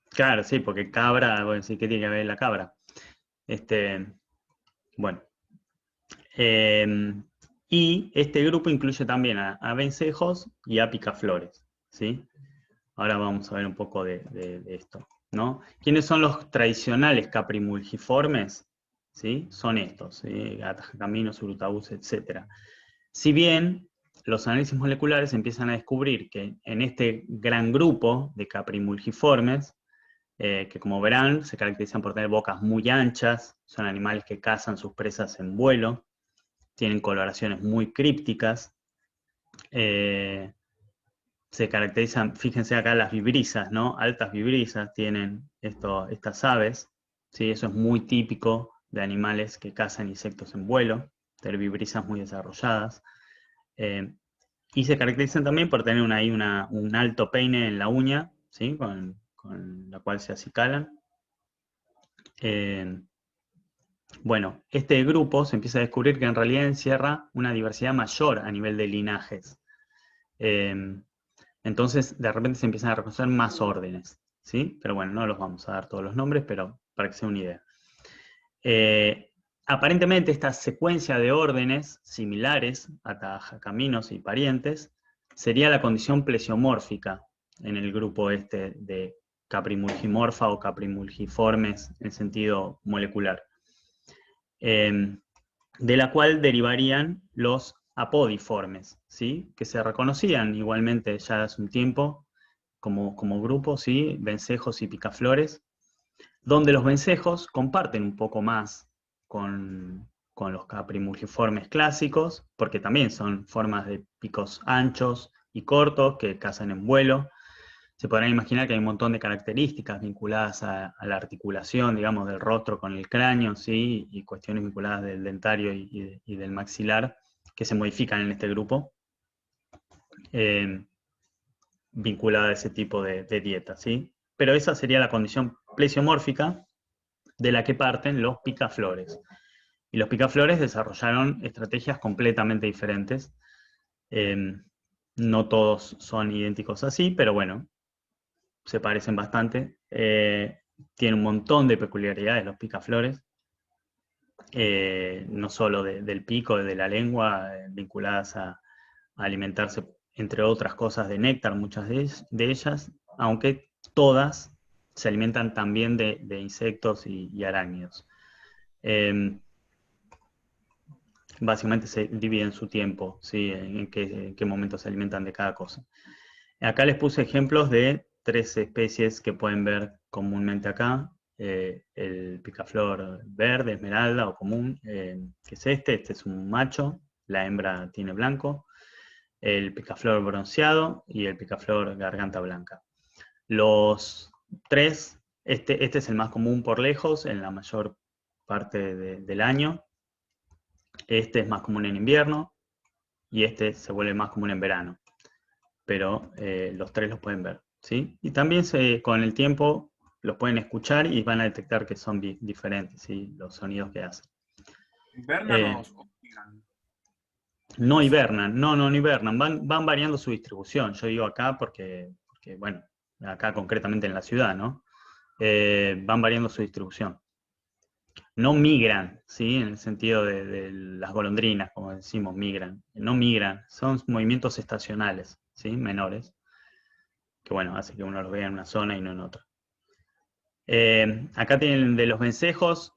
Speaker 1: Claro, sí, porque cabra, bueno, sí, ¿qué tiene que ver la cabra? Bueno. Y este grupo incluye también a vencejos y a picaflores, ¿sí? Ahora vamos a ver un poco de esto, ¿no? ¿Quiénes son los tradicionales caprimulgiformes? ¿Sí? Son estos, ¿sí? Atajacaminos, urutaús, etc. Si bien los análisis moleculares empiezan a descubrir que en este gran grupo de caprimulgiformes, que como verán se caracterizan por tener bocas muy anchas, son animales que cazan sus presas en vuelo, tienen coloraciones muy crípticas, se caracterizan, fíjense acá las vibrisas, ¿no? Altas vibrisas tienen estas aves, ¿sí? Eso es muy típico de animales que cazan insectos en vuelo, tener vibrisas muy desarrolladas. Y se caracterizan también por tener un alto peine en la uña, ¿sí? Con la cual se acicalan. Bueno, este grupo se empieza a descubrir que en realidad encierra una diversidad mayor a nivel de linajes. Entonces, de repente se empiezan a reconocer más órdenes, ¿sí? Pero bueno, no los vamos a dar todos los nombres, pero para que sea una idea. Aparentemente, esta secuencia de órdenes similares, atajacaminos y parientes, sería la condición plesiomórfica en el grupo de caprimulgimorfa o caprimulgiformes en sentido molecular. De la cual derivarían los apodiformes, ¿sí? Que se reconocían igualmente ya hace un tiempo como grupo, ¿sí? Vencejos y picaflores, donde los vencejos comparten un poco más con los caprimulgiformes clásicos, porque también son formas de picos anchos y cortos que cazan en vuelo. Se podrán imaginar que hay un montón de características vinculadas a la articulación, digamos, del rostro con el cráneo, ¿sí? Y cuestiones vinculadas del dentario y del maxilar que se modifican en este grupo, vinculada a ese tipo de dieta, ¿sí? Pero esa sería la condición plesiomórfica de la que parten los picaflores. Y los picaflores desarrollaron estrategias completamente diferentes. No todos son idénticos así, pero bueno, se parecen bastante. Tienen un montón de peculiaridades los picaflores. no solo del pico, de la lengua, vinculadas a alimentarse, entre otras cosas, de néctar, muchas de ellas, aunque todas se alimentan también de insectos y arácnidos. Básicamente se dividen su tiempo, ¿sí? En qué momento se alimentan de cada cosa. Acá les puse ejemplos de 3 especies que pueden ver comúnmente acá. El picaflor verde, esmeralda o común, que es este es un macho, la hembra tiene blanco. El picaflor bronceado y el picaflor garganta blanca. Los 3, este es el más común por lejos en la mayor parte del año. Este es más común en invierno y este se vuelve más común en verano. Pero los 3 los pueden ver, ¿sí? Y también con el tiempo los pueden escuchar y van a detectar que son diferentes, ¿sí? Los sonidos que hacen.
Speaker 6: ¿Invernan o migran?
Speaker 1: No hibernan, no hibernan, van variando su distribución. Yo digo acá porque, bueno, acá concretamente en la ciudad, ¿no? Van variando su distribución. No migran, ¿sí? En el sentido de las golondrinas, como decimos, migran. No migran, son movimientos estacionales, ¿sí? Menores, que bueno, hace que uno los vea en una zona y no en otra. Acá tienen de los vencejos,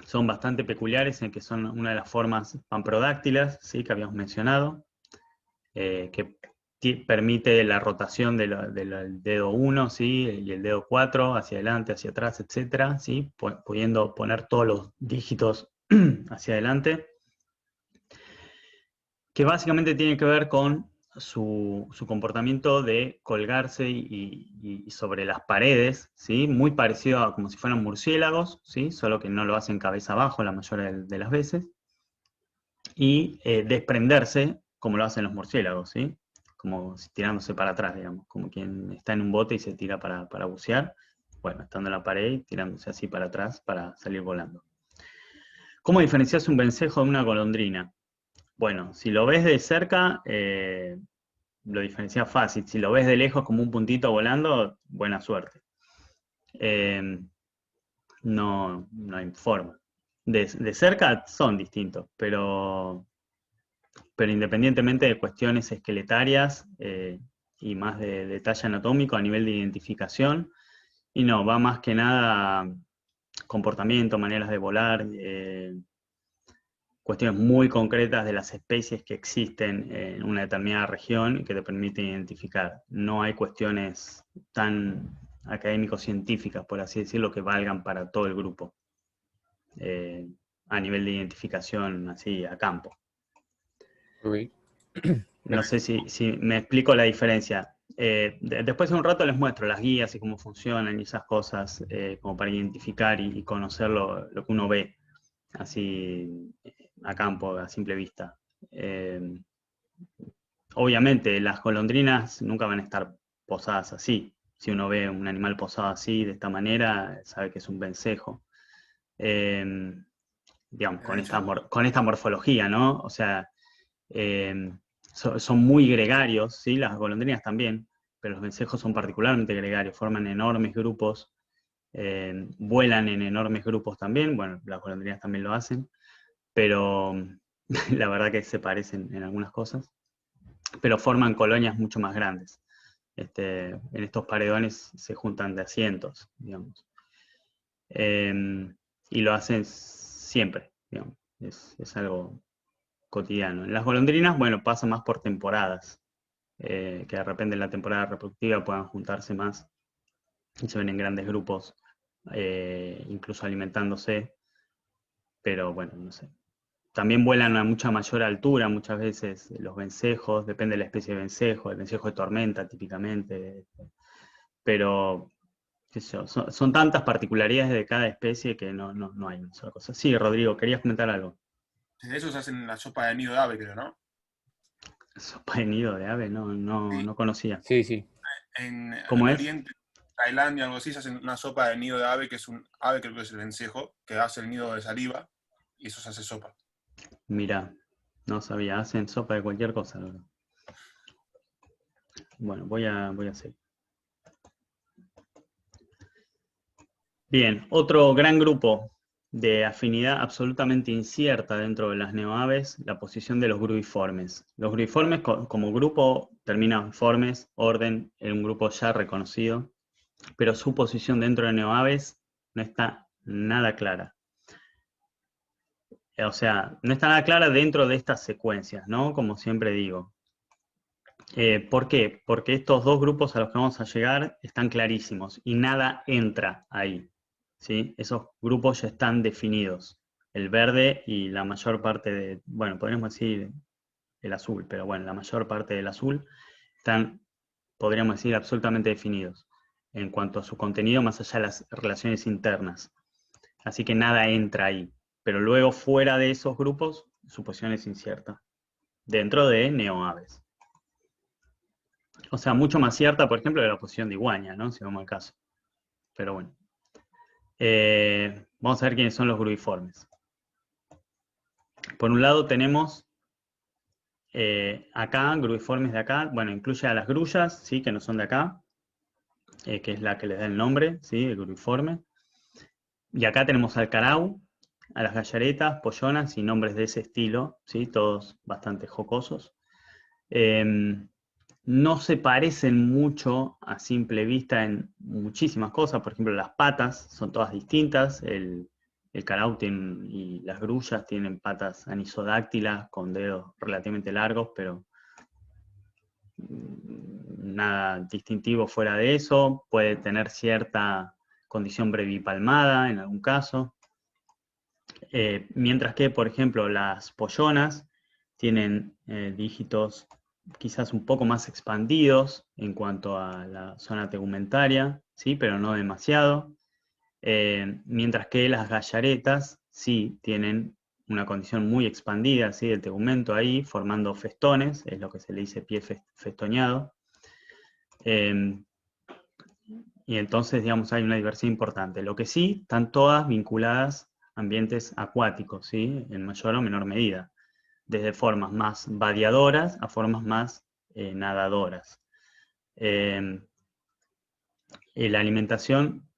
Speaker 1: son bastante peculiares en que son una de las formas pamprodáctilas, ¿sí? Que habíamos mencionado, que permite la rotación del dedo 1, ¿sí? Y el dedo 4 hacia adelante, hacia atrás, etc., ¿sí? Pudiendo poner todos los dígitos hacia adelante, que básicamente tiene que ver con su comportamiento de colgarse y sobre las paredes, ¿sí? Muy parecido a como si fueran murciélagos, ¿sí? Solo que no lo hacen cabeza abajo la mayoría de las veces, y desprenderse como lo hacen los murciélagos, ¿sí? Como tirándose para atrás, digamos, como quien está en un bote y se tira para bucear, bueno, estando en la pared y tirándose así para atrás para salir volando. ¿Cómo diferenciarse un vencejo de una golondrina? Bueno, si lo ves de cerca, lo diferencias fácil. Si lo ves de lejos como un puntito volando, buena suerte. No hay forma. De cerca son distintos, pero independientemente de cuestiones esqueletarias y más de detalle anatómico a nivel de identificación, y no, va más que nada a comportamiento, maneras de volar, cuestiones muy concretas de las especies que existen en una determinada región y que te permiten identificar. No hay cuestiones tan académico-científicas, por así decirlo, que valgan para todo el grupo, a nivel de identificación así a campo.
Speaker 5: Ok.
Speaker 1: No sé si me explico la diferencia. Después de un rato les muestro las guías y cómo funcionan y esas cosas, como para identificar y conocer lo que uno ve, así a campo, a simple vista. Obviamente las golondrinas nunca van a estar posadas así. Si uno ve un animal posado así, de esta manera, sabe que es un vencejo. Digamos,
Speaker 6: De hecho,
Speaker 1: con esta morfología, ¿no? O sea, son muy gregarios, ¿sí? Las golondrinas también, pero los vencejos son particularmente gregarios, forman enormes grupos, vuelan en enormes grupos también, bueno, las golondrinas también lo hacen, pero la verdad que se parecen en algunas cosas, pero forman colonias mucho más grandes. En estos paredones se juntan de a cientos, digamos. Y lo hacen siempre, digamos. Es algo cotidiano. En las golondrinas, bueno, pasa más por temporadas, que de repente en la temporada reproductiva puedan juntarse más y se ven en grandes grupos, incluso alimentándose, pero bueno, no sé. También vuelan a mucha mayor altura muchas veces los vencejos, depende de la especie de vencejo, el vencejo de tormenta típicamente, pero qué sé yo, son tantas particularidades de cada especie que no hay una sola cosa. Sí, Rodrigo, querías comentar algo.
Speaker 6: de esos hacen la sopa de nido de ave, creo, ¿no?
Speaker 1: Sopa de nido de ave,
Speaker 6: Sí.
Speaker 1: no conocía.
Speaker 5: Sí, sí.
Speaker 1: ¿Cómo
Speaker 6: En
Speaker 1: es?
Speaker 6: Oriente, Tailandia, algo así, se hacen una sopa de nido de ave, que es un ave, creo que es el vencejo, que hace el nido de saliva, y eso se hace sopa.
Speaker 1: Mira, no sabía, hacen sopa de cualquier cosa, la verdad. Bueno, voy a hacer. Bien, otro gran grupo de afinidad absolutamente incierta dentro de las neoaves la posición de los gruiformes. Los gruiformes como grupo terminanformes, orden, en un grupo ya reconocido, pero su posición dentro de neoaves no está nada clara. O sea, no está nada clara dentro de estas secuencias, ¿no? Como siempre digo. ¿Por qué? Porque estos dos grupos a los que vamos a llegar están clarísimos y nada entra ahí, ¿sí? Esos grupos ya están definidos. El verde y la mayor parte de, bueno, podríamos decir el azul, pero bueno, la mayor parte del azul están, podríamos decir, absolutamente definidos en cuanto a su contenido, más allá de las relaciones internas. Así que nada entra ahí. Pero luego, fuera de esos grupos, su posición es incierta. Dentro de neoaves. O sea, mucho más cierta, por ejemplo, de la posición de Iguaña, ¿no? Si vamos al caso. Pero bueno. Vamos a ver quiénes son los gruiformes. Por un lado tenemos acá, gruiformes de acá. Bueno, incluye a las grullas, ¿sí? Que no son de acá. Que es la que les da el nombre, ¿sí? El gruiforme. Y acá tenemos al carau, a las gallaretas, pollonas y nombres de ese estilo, ¿sí? Todos bastante jocosos. No se parecen mucho a simple vista en muchísimas cosas. Por ejemplo, las patas son todas distintas. El carau y las grullas tienen patas anisodáctilas con dedos relativamente largos, pero nada distintivo fuera de eso. Puede tener cierta condición brevipalmada en algún caso. Mientras que, por ejemplo, las pollonas tienen dígitos quizás un poco más expandidos en cuanto a la zona tegumentaria, ¿sí? Pero no demasiado. Mientras que las gallaretas sí tienen una condición muy expandida, ¿sí? Del tegumento ahí, formando festones, es lo que se le dice pie festoneado. Y entonces, digamos, hay una diversidad importante. Lo que sí, están todas vinculadas a ambientes acuáticos, ¿sí? En mayor o menor medida. Desde formas más vadeadoras a formas más nadadoras. La alimentación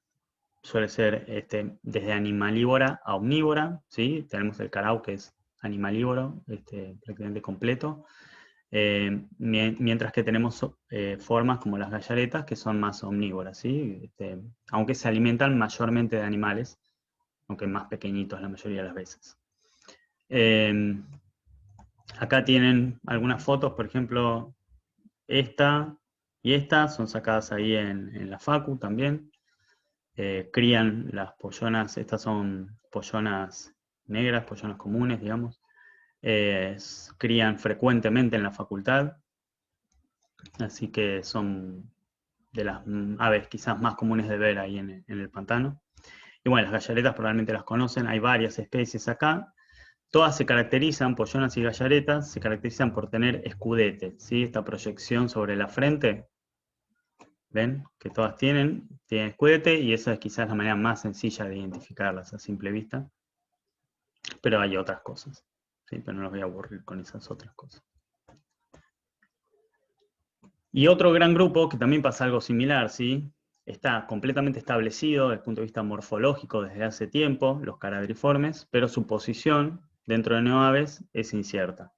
Speaker 1: suele ser desde animalívora a omnívora, ¿sí? Tenemos el carau, que es animalívoro, prácticamente completo. Mientras que tenemos formas como las gallaretas, que son más omnívoras, ¿sí? Aunque se alimentan mayormente de animales, aunque más pequeñitos la mayoría de las veces. Acá tienen algunas fotos, por ejemplo, esta y esta son sacadas ahí en la Facu también. Crían las pollonas, estas son pollonas negras, pollonas comunes, digamos. Crían frecuentemente en la facultad, así que son de las aves quizás más comunes de ver ahí en el pantano. Y bueno, las gallaretas probablemente las conocen, hay varias especies acá. Todas se caracterizan, pollonas y gallaretas, se caracterizan por tener escudete, ¿sí? Esta proyección sobre la frente, ¿ven? Que todas tienen escudete, y esa es quizás la manera más sencilla de identificarlas a simple vista. Pero hay otras cosas, ¿sí? Pero no los voy a aburrir con esas otras cosas. Y otro gran grupo, que también pasa algo similar, ¿sí? Está completamente establecido desde el punto de vista morfológico desde hace tiempo, los caradriformes, pero su posición dentro de neoaves es incierta.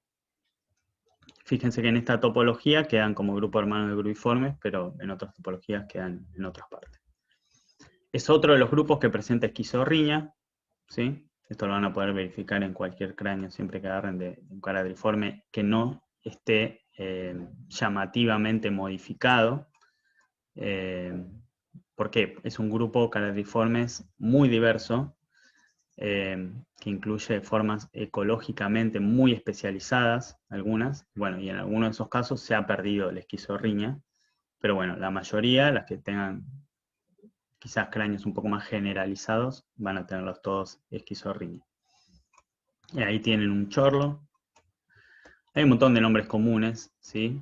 Speaker 1: Fíjense que en esta topología quedan como grupo hermano de gruiformes, pero en otras topologías quedan en otras partes. Es otro de los grupos que presenta esquizorriña, ¿sí? Esto lo van a poder verificar en cualquier cráneo siempre que agarren de un caradriforme que no esté llamativamente modificado. Porque es un grupo caradriformes muy diverso, que incluye formas ecológicamente muy especializadas, algunas. Bueno, y en algunos de esos casos se ha perdido la esquizorriña, pero bueno, la mayoría, las que tengan quizás cráneos un poco más generalizados, van a tenerlos todos esquizorriña. Y ahí tienen un chorlo. Hay un montón de nombres comunes, ¿sí?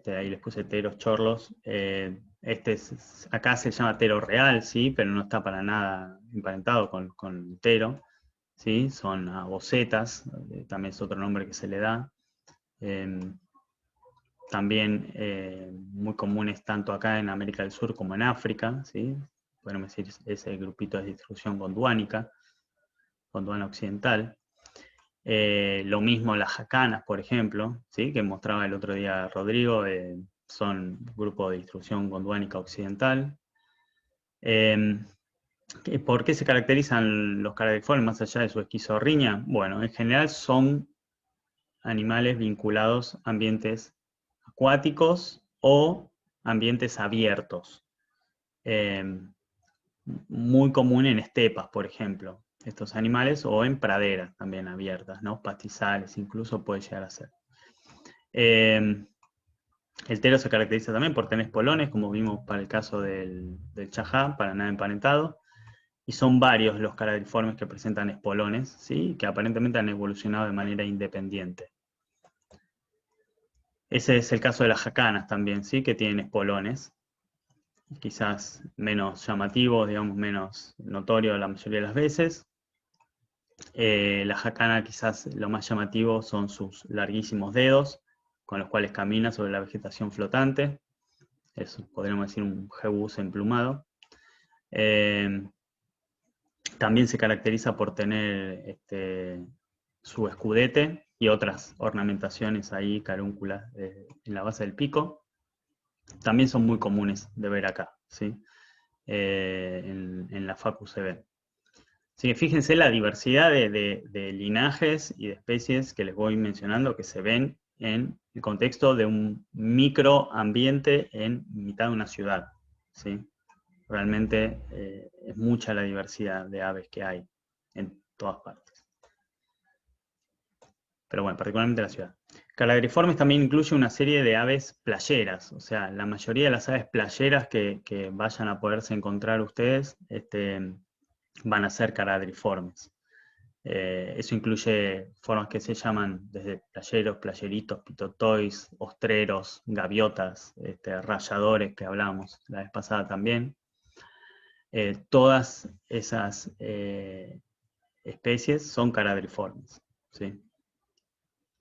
Speaker 1: Ahí les puse teros, chorlos. Acá se llama tero real, ¿sí? Pero no está para nada emparentado con tero, ¿sí? Son bocetas, también es otro nombre que se le da. También muy comunes tanto acá en América del Sur como en África, ¿sí? Podemos decir ese grupito de distribución gondwanica. Gondwana occidental. Lo mismo las jacanas, por ejemplo, ¿sí? Que mostraba el otro día Rodrigo, son grupo de distribución gondwanica occidental. ¿Por qué se caracterizan los caradriformes más allá de su esquizorriña? Bueno, en general son animales vinculados a ambientes acuáticos o ambientes abiertos. Muy común en estepas, por ejemplo, estos animales, o en praderas también abiertas, ¿no? Pastizales incluso puede llegar a ser. El tero se caracteriza también por tener espolones, como vimos para el caso del chajá, para nada empanetado, y son varios los caradriformes que presentan espolones, ¿sí? Que aparentemente han evolucionado de manera independiente. Ese es el caso de las jacanas también, ¿sí? Que tienen espolones, quizás menos llamativos, digamos, menos notorio la mayoría de las veces. La jacana quizás lo más llamativo son sus larguísimos dedos, con los cuales camina sobre la vegetación flotante. Es, podríamos decir, un jebus emplumado. También se caracteriza por tener su escudete y otras ornamentaciones ahí, carúnculas, en la base del pico. También son muy comunes de ver acá, ¿sí? En la Facu se ven. Así que fíjense la diversidad de linajes y de especies que les voy mencionando que se ven en el contexto de un microambiente en mitad de una ciudad, ¿sí? Realmente es mucha la diversidad de aves que hay en todas partes. Pero bueno, particularmente en la ciudad. Caladriformes también incluye una serie de aves playeras, o sea, la mayoría de las aves playeras que vayan a poderse encontrar ustedes van a ser caladriformes. Eso incluye formas que se llaman desde playeros, playeritos, pitotois, ostreros, gaviotas, rayadores que hablamos la vez pasada también. Todas esas especies son caladriformes, ¿sí?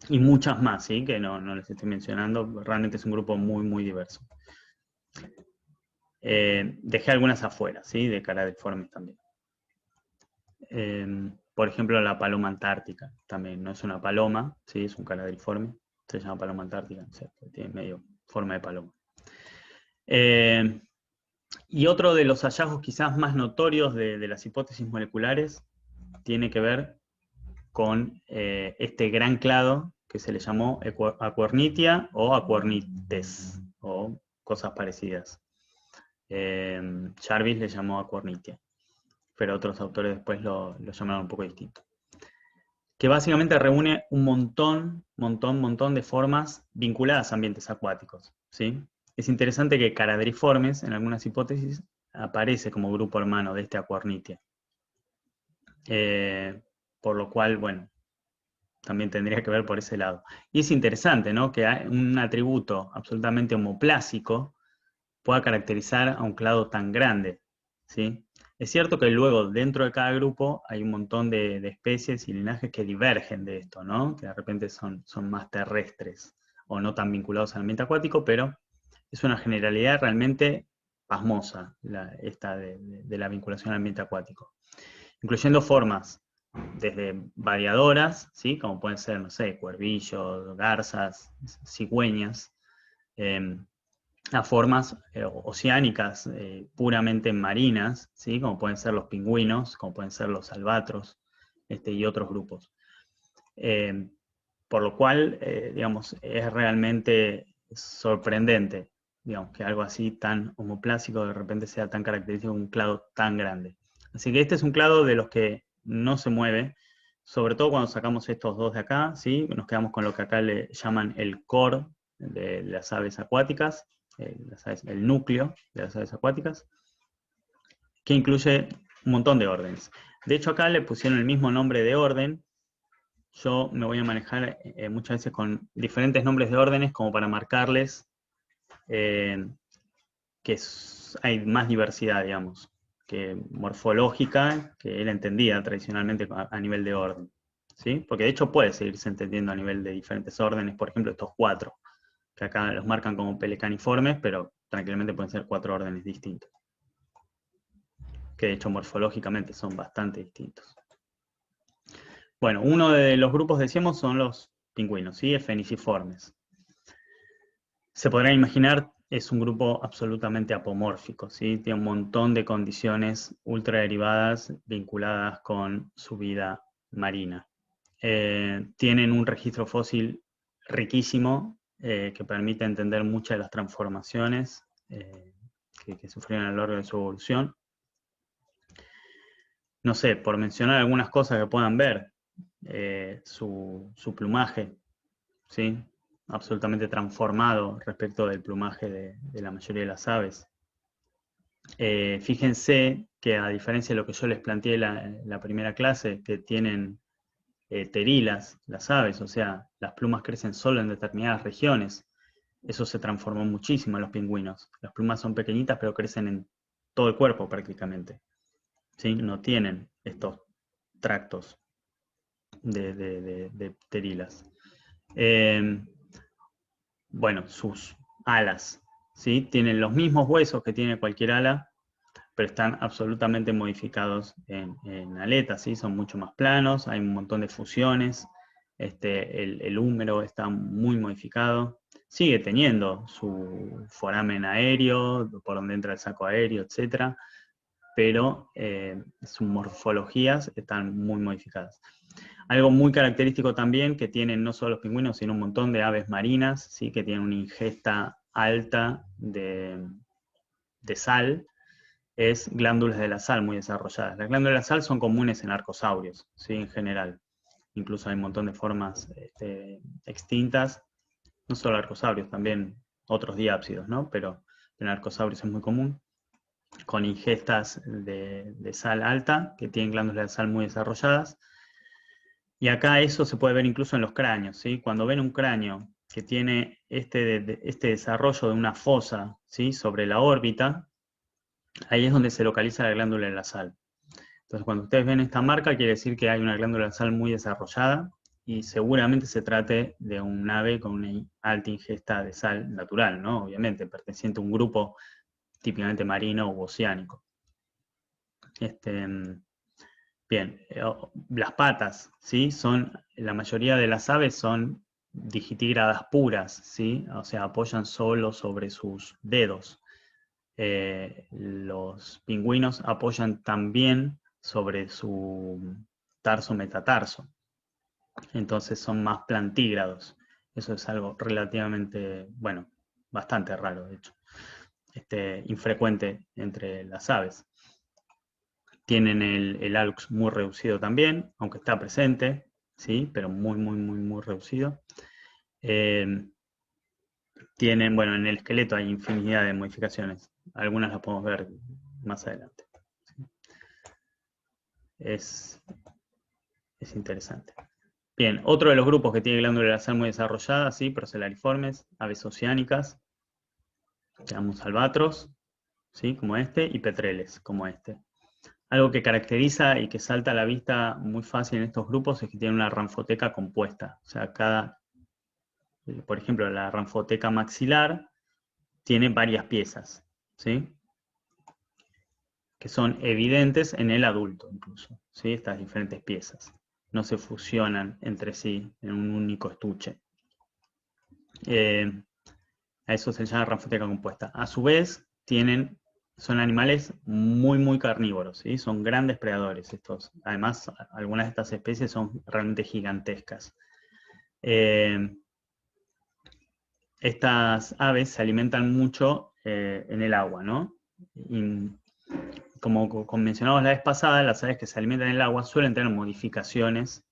Speaker 1: Y muchas más, ¿sí? Que no les estoy mencionando, realmente es un grupo muy, muy diverso. Dejé algunas afuera, ¿sí? De caladriformes también. Por ejemplo, la paloma antártica, también no es una paloma, ¿sí? Es un caladriforme, se llama paloma antártica, o sea, tiene medio forma de paloma. Y otro de los hallazgos quizás más notorios de las hipótesis moleculares tiene que ver con este gran clado que se le llamó Aquarnitia o Aquarnites, o cosas parecidas. Jarvis le llamó Aquarnitia, pero otros autores después lo llamaron un poco distinto. Que básicamente reúne un montón de formas vinculadas a ambientes acuáticos, ¿sí? Es interesante que Caradriformes, en algunas hipótesis, aparece como grupo hermano de este Aquarnitia. Por lo cual, bueno, también tendría que ver por ese lado. Y es interesante, ¿no? Que un atributo absolutamente homoplásico pueda caracterizar a un clado tan grande, ¿sí? Es cierto que luego dentro de cada grupo hay un montón de especies y linajes que divergen de esto, ¿no? Que de repente son más terrestres o no tan vinculados al ambiente acuático, pero es una generalidad realmente pasmosa esta de la vinculación al ambiente acuático. Incluyendo formas desde variadoras, ¿sí? Como pueden ser, no sé, cuervillos, garzas, cigüeñas, a formas oceánicas puramente marinas, ¿sí? Como pueden ser los pingüinos, como pueden ser los albatros y otros grupos. Por lo cual, digamos, es realmente sorprendente, digamos, que algo así tan homoplásico de repente sea tan característico de un clado tan grande. Así que este es un clado de los que no se mueve, sobre todo cuando sacamos estos dos de acá, ¿sí? Nos quedamos con lo que acá le llaman el core de las aves acuáticas, el núcleo de las aves acuáticas, que incluye un montón de órdenes. De hecho, acá le pusieron el mismo nombre de orden. Yo me voy a manejar muchas veces con diferentes nombres de órdenes como para marcarles que hay más diversidad, digamos, que morfológica, que era entendida tradicionalmente a nivel de orden, ¿sí? Porque de hecho puede seguirse entendiendo a nivel de diferentes órdenes, por ejemplo, estos 4, que acá los marcan como pelecaniformes, pero tranquilamente pueden ser 4 órdenes distintos, que de hecho morfológicamente son bastante distintos. Bueno, uno de los grupos, decíamos, son los pingüinos, ¿sí? Efeniciformes. Se podrán imaginar, es un grupo absolutamente apomórfico, ¿sí? Tiene un montón de condiciones ultraderivadas vinculadas con su vida marina. Tienen un registro fósil riquísimo que permite entender muchas de las transformaciones que sufrieron a lo largo de su evolución. No sé, por mencionar algunas cosas que puedan ver, su plumaje, ¿sí? Absolutamente transformado respecto del plumaje de la mayoría de las aves. Fíjense que a diferencia de lo que yo les planteé en la primera clase, que tienen terilas las aves, o sea, las plumas crecen solo en determinadas regiones, eso se transformó muchísimo en los pingüinos. Las plumas son pequeñitas pero crecen en todo el cuerpo prácticamente, ¿sí? No tienen estos tractos de terilas. Bueno, sus alas, ¿sí? Tienen los mismos huesos que tiene cualquier ala, pero están absolutamente modificados en aletas, ¿sí? Son mucho más planos, hay un montón de fusiones, el húmero está muy modificado, sigue teniendo su foramen aéreo, por donde entra el saco aéreo, etc., pero sus morfologías están muy modificadas. Algo muy característico también que tienen no solo los pingüinos, sino un montón de aves marinas, ¿sí? Que tienen una ingesta alta de sal, es glándulas de la sal muy desarrolladas. Las glándulas de la sal son comunes en arcosaurios, ¿sí? En general. Incluso hay un montón de formas extintas, no solo arcosaurios, también otros diápsidos, ¿no? Pero en arcosaurios es muy común, con ingestas de sal alta, que tienen glándulas de sal muy desarrolladas. Y acá eso se puede ver incluso en los cráneos, ¿sí? Cuando ven un cráneo que tiene este desarrollo de una fosa, ¿sí? Sobre la órbita, ahí es donde se localiza la glándula de la sal. Entonces, cuando ustedes ven esta marca, quiere decir que hay una glándula de sal muy desarrollada y seguramente se trate de un ave con una alta ingesta de sal natural, ¿no? Obviamente, perteneciente a un grupo típicamente marino u oceánico. Bien, las patas, ¿sí? La mayoría de las aves son digitígradas puras, ¿sí? O sea, apoyan solo sobre sus dedos. Los pingüinos apoyan también sobre su tarso metatarso. Entonces son más plantígrados. Eso es algo relativamente, bueno, bastante raro, de hecho. Infrecuente entre las aves. Tienen el hálux muy reducido también, aunque está presente, ¿sí? Pero muy reducido. Tienen, bueno, en el esqueleto hay infinidad de modificaciones. Algunas las podemos ver más adelante. Es interesante. Bien, otro de los grupos que tiene glándula de la sal muy desarrollada, ¿sí? Procelariformes, aves oceánicas. Tenemos albatros, ¿sí? Como este, y petreles, como este. Algo que caracteriza y que salta a la vista muy fácil en estos grupos es que tienen una ranfoteca compuesta. O sea, por ejemplo, la ranfoteca maxilar tiene varias piezas, ¿sí? Que son evidentes en el adulto incluso, ¿sí? Estas diferentes piezas. No se fusionan entre sí en un único estuche. A eso se llama ranfoteca compuesta. A su vez, son animales muy carnívoros, ¿sí? Son grandes predadores estos. Además, algunas de estas especies son realmente gigantescas. Estas aves se alimentan mucho en el agua, ¿no? Y como mencionamos la vez pasada, las aves que se alimentan en el agua suelen tener modificaciones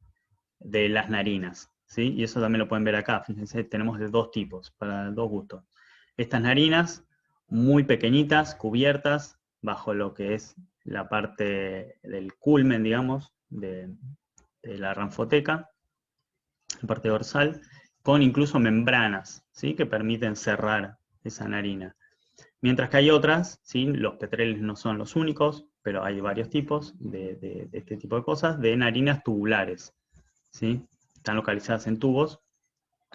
Speaker 1: de las narinas, ¿sí? Y eso también lo pueden ver acá. Fíjense, tenemos de dos tipos, para dos gustos. Estas narinas muy pequeñitas, cubiertas bajo lo que es la parte del culmen, digamos, de la ranfoteca, la parte dorsal, con incluso membranas, ¿sí? Que permiten cerrar esa narina. Mientras que hay otras, ¿sí? Los petreles no son los únicos, pero hay varios tipos de este tipo de cosas, de narinas tubulares, ¿sí? Están localizadas en tubos,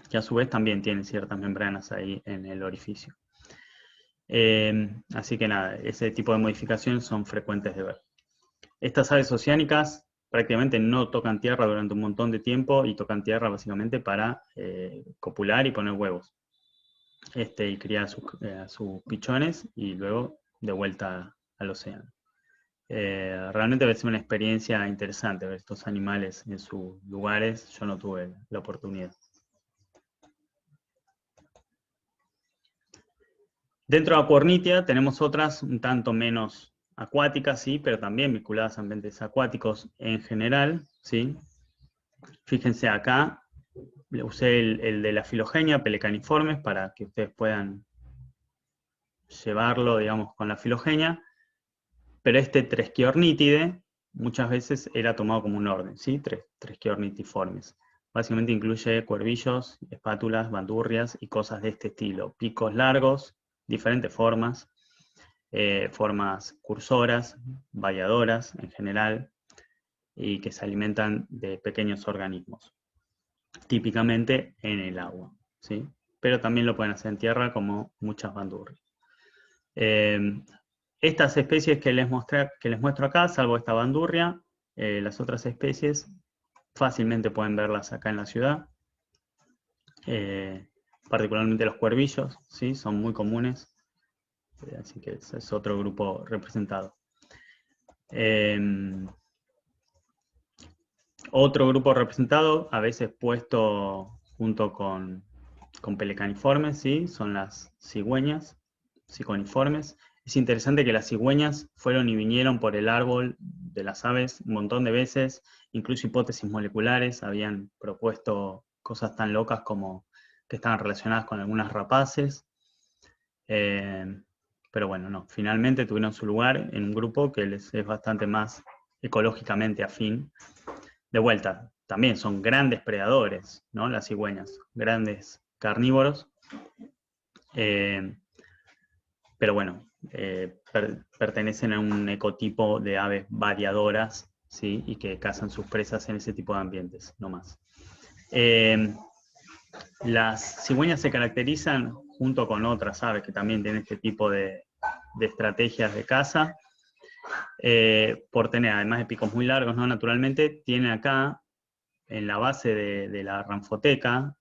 Speaker 1: que a su vez también tienen ciertas membranas ahí en el orificio. Así que nada, ese tipo de modificaciones son frecuentes de ver. Estas aves oceánicas prácticamente no tocan tierra durante un montón de tiempo y tocan tierra básicamente para copular y poner huevos. Y criar a sus pichones y luego de vuelta al océano. Realmente debe ser una experiencia interesante ver estos animales en sus lugares. Yo no tuve la oportunidad. Dentro de Acuornitia tenemos otras un tanto menos acuáticas, sí, pero también vinculadas a ambientes acuáticos en general, ¿sí? Fíjense acá, usé el de la filogenia, Pelecaniformes, para que ustedes puedan llevarlo, digamos, con la filogenia, pero este Treschiornitide muchas veces era tomado como un orden, ¿sí? Treschiornitiformes. Básicamente incluye cuervillos, espátulas, bandurrias y cosas de este estilo. Picos largos, diferentes formas, formas cursoras, bayadoras en general, y que se alimentan de pequeños organismos, típicamente en el agua, ¿sí? Pero también lo pueden hacer en tierra como muchas bandurrias. Estas especies que les muestro acá, salvo esta bandurria, las otras especies fácilmente pueden verlas acá en la ciudad. Particularmente los cuervillos, ¿sí? Son muy comunes, así que ese es otro grupo representado. Otro grupo representado, a veces puesto junto con pelecaniformes, ¿sí? Son las cigüeñas, ciconiformes. Es interesante que las cigüeñas fueron y vinieron por el árbol de las aves un montón de veces, incluso hipótesis moleculares, habían propuesto cosas tan locas como que estaban relacionadas con algunas rapaces. Pero bueno, no, finalmente tuvieron su lugar en un grupo que les es bastante más ecológicamente afín. De vuelta, también son grandes predadores, ¿no? Las cigüeñas, grandes carnívoros. Pero bueno, pertenecen a un ecotipo de aves variadoras, ¿sí? Y que cazan sus presas en ese tipo de ambientes, no más. Las cigüeñas se caracterizan, junto con otras aves que también tienen este tipo de estrategias de caza, por tener, además de picos muy largos, ¿no? Naturalmente, tiene acá, en la base de la ranfoteca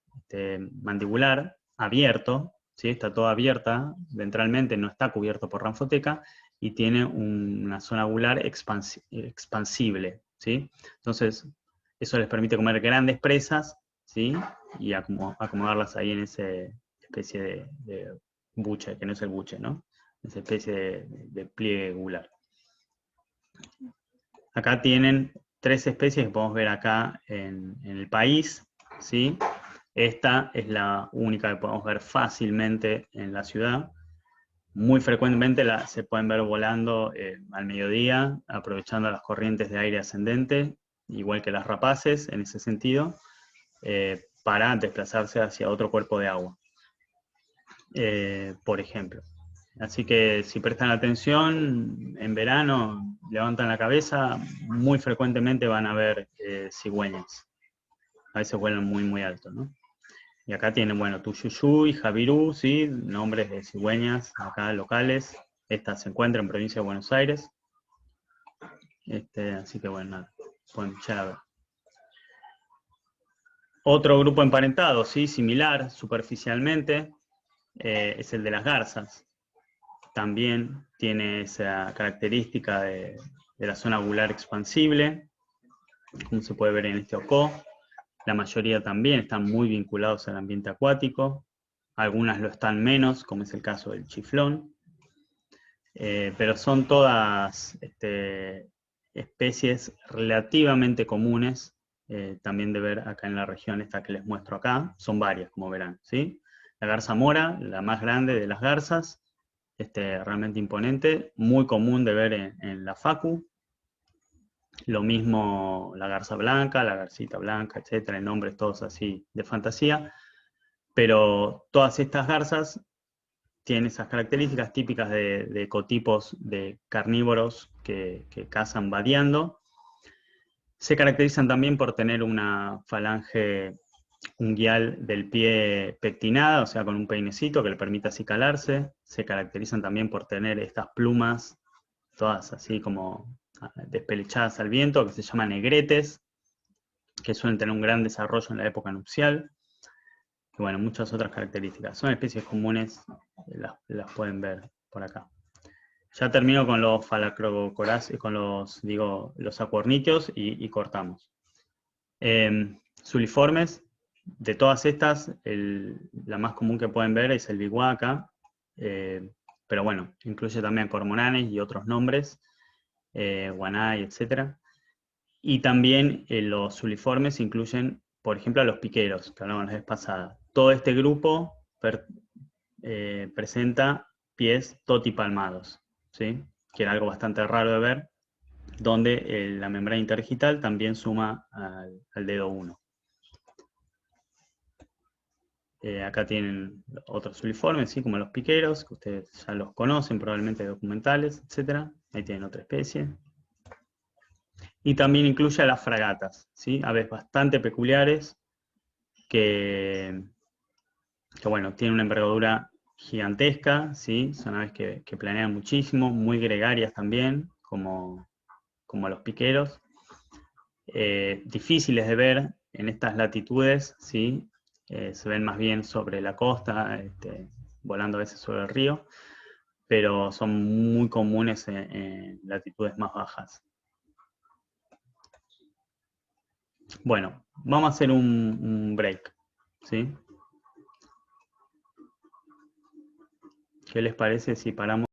Speaker 1: mandibular, abierto, ¿sí? Está toda abierta, ventralmente no está cubierto por ranfoteca, y tiene una zona gular expansible, ¿sí? Entonces, eso les permite comer grandes presas, ¿sí? Y acomodarlas ahí en esa especie de buche, que no es el buche, ¿no? Esa especie de pliegue gular. Acá tienen 3 especies que podemos ver acá en el país, ¿sí? Esta es la única que podemos ver fácilmente en la ciudad. Muy frecuentemente se pueden ver volando al mediodía, aprovechando las corrientes de aire ascendente, igual que las rapaces en ese sentido, para desplazarse hacia otro cuerpo de agua, por ejemplo. Así que si prestan atención, en verano levantan la cabeza, muy frecuentemente van a ver cigüeñas. A veces vuelan muy, muy alto, ¿no? Y acá tienen, bueno, Tuyuyú y Javirú, ¿sí? Nombres de cigüeñas acá locales. Esta se encuentra en provincia de Buenos Aires. Así que bueno, nada, pueden echar a ver. Otro grupo emparentado, ¿sí? Similar, superficialmente, es el de las garzas. También tiene esa característica de la zona gular expansible, como se puede ver en este ocó. La mayoría también están muy vinculados al ambiente acuático, algunas lo están menos, como es el caso del chiflón, pero son todas especies relativamente comunes, también de ver acá en la región esta que les muestro acá, son varias, como verán, ¿sí? La garza mora, la más grande de las garzas, realmente imponente, muy común de ver en la facu. Lo mismo la garza blanca, la garcita blanca, etcétera, en nombres todos así de fantasía. Pero todas estas garzas tienen esas características típicas de ecotipos de carnívoros que cazan vadeando. Se caracterizan también por tener una falange unguial del pie pectinada, o sea, con un peinecito que le permite acicalarse. Se caracterizan también por tener estas plumas, todas así como despelechadas al viento, que se llaman negretes, que suelen tener un gran desarrollo en la época nupcial. Y bueno, muchas otras características. Son especies comunes, las pueden ver por acá. Ya termino con los falacrocoráceos, con los acuornitios y cortamos. Suliformes, de todas estas, la más común que pueden ver es el biguaca, pero bueno, incluye también cormoranes y otros nombres, guanay, etc. Y también los suliformes incluyen, por ejemplo, a los piqueros, que hablamos la vez pasada. Todo este grupo presenta pies totipalmados, ¿sí? Que era algo bastante raro de ver, donde la membrana interdigital también suma al dedo 1. Acá tienen otros suliformes, ¿sí? Como los piqueros, que ustedes ya los conocen, probablemente documentales, etc. Ahí tienen otra especie. Y también incluye a las fragatas, ¿sí? Aves bastante peculiares que bueno, tienen una envergadura gigantesca, ¿sí? Son aves que planean muchísimo, muy gregarias también, como los piqueros. Difíciles de ver en estas latitudes, ¿sí? Se ven más bien sobre la costa, volando a veces sobre el río, pero son muy comunes en latitudes más bajas. Bueno, vamos a hacer un break, ¿sí? ¿Qué les parece si paramos?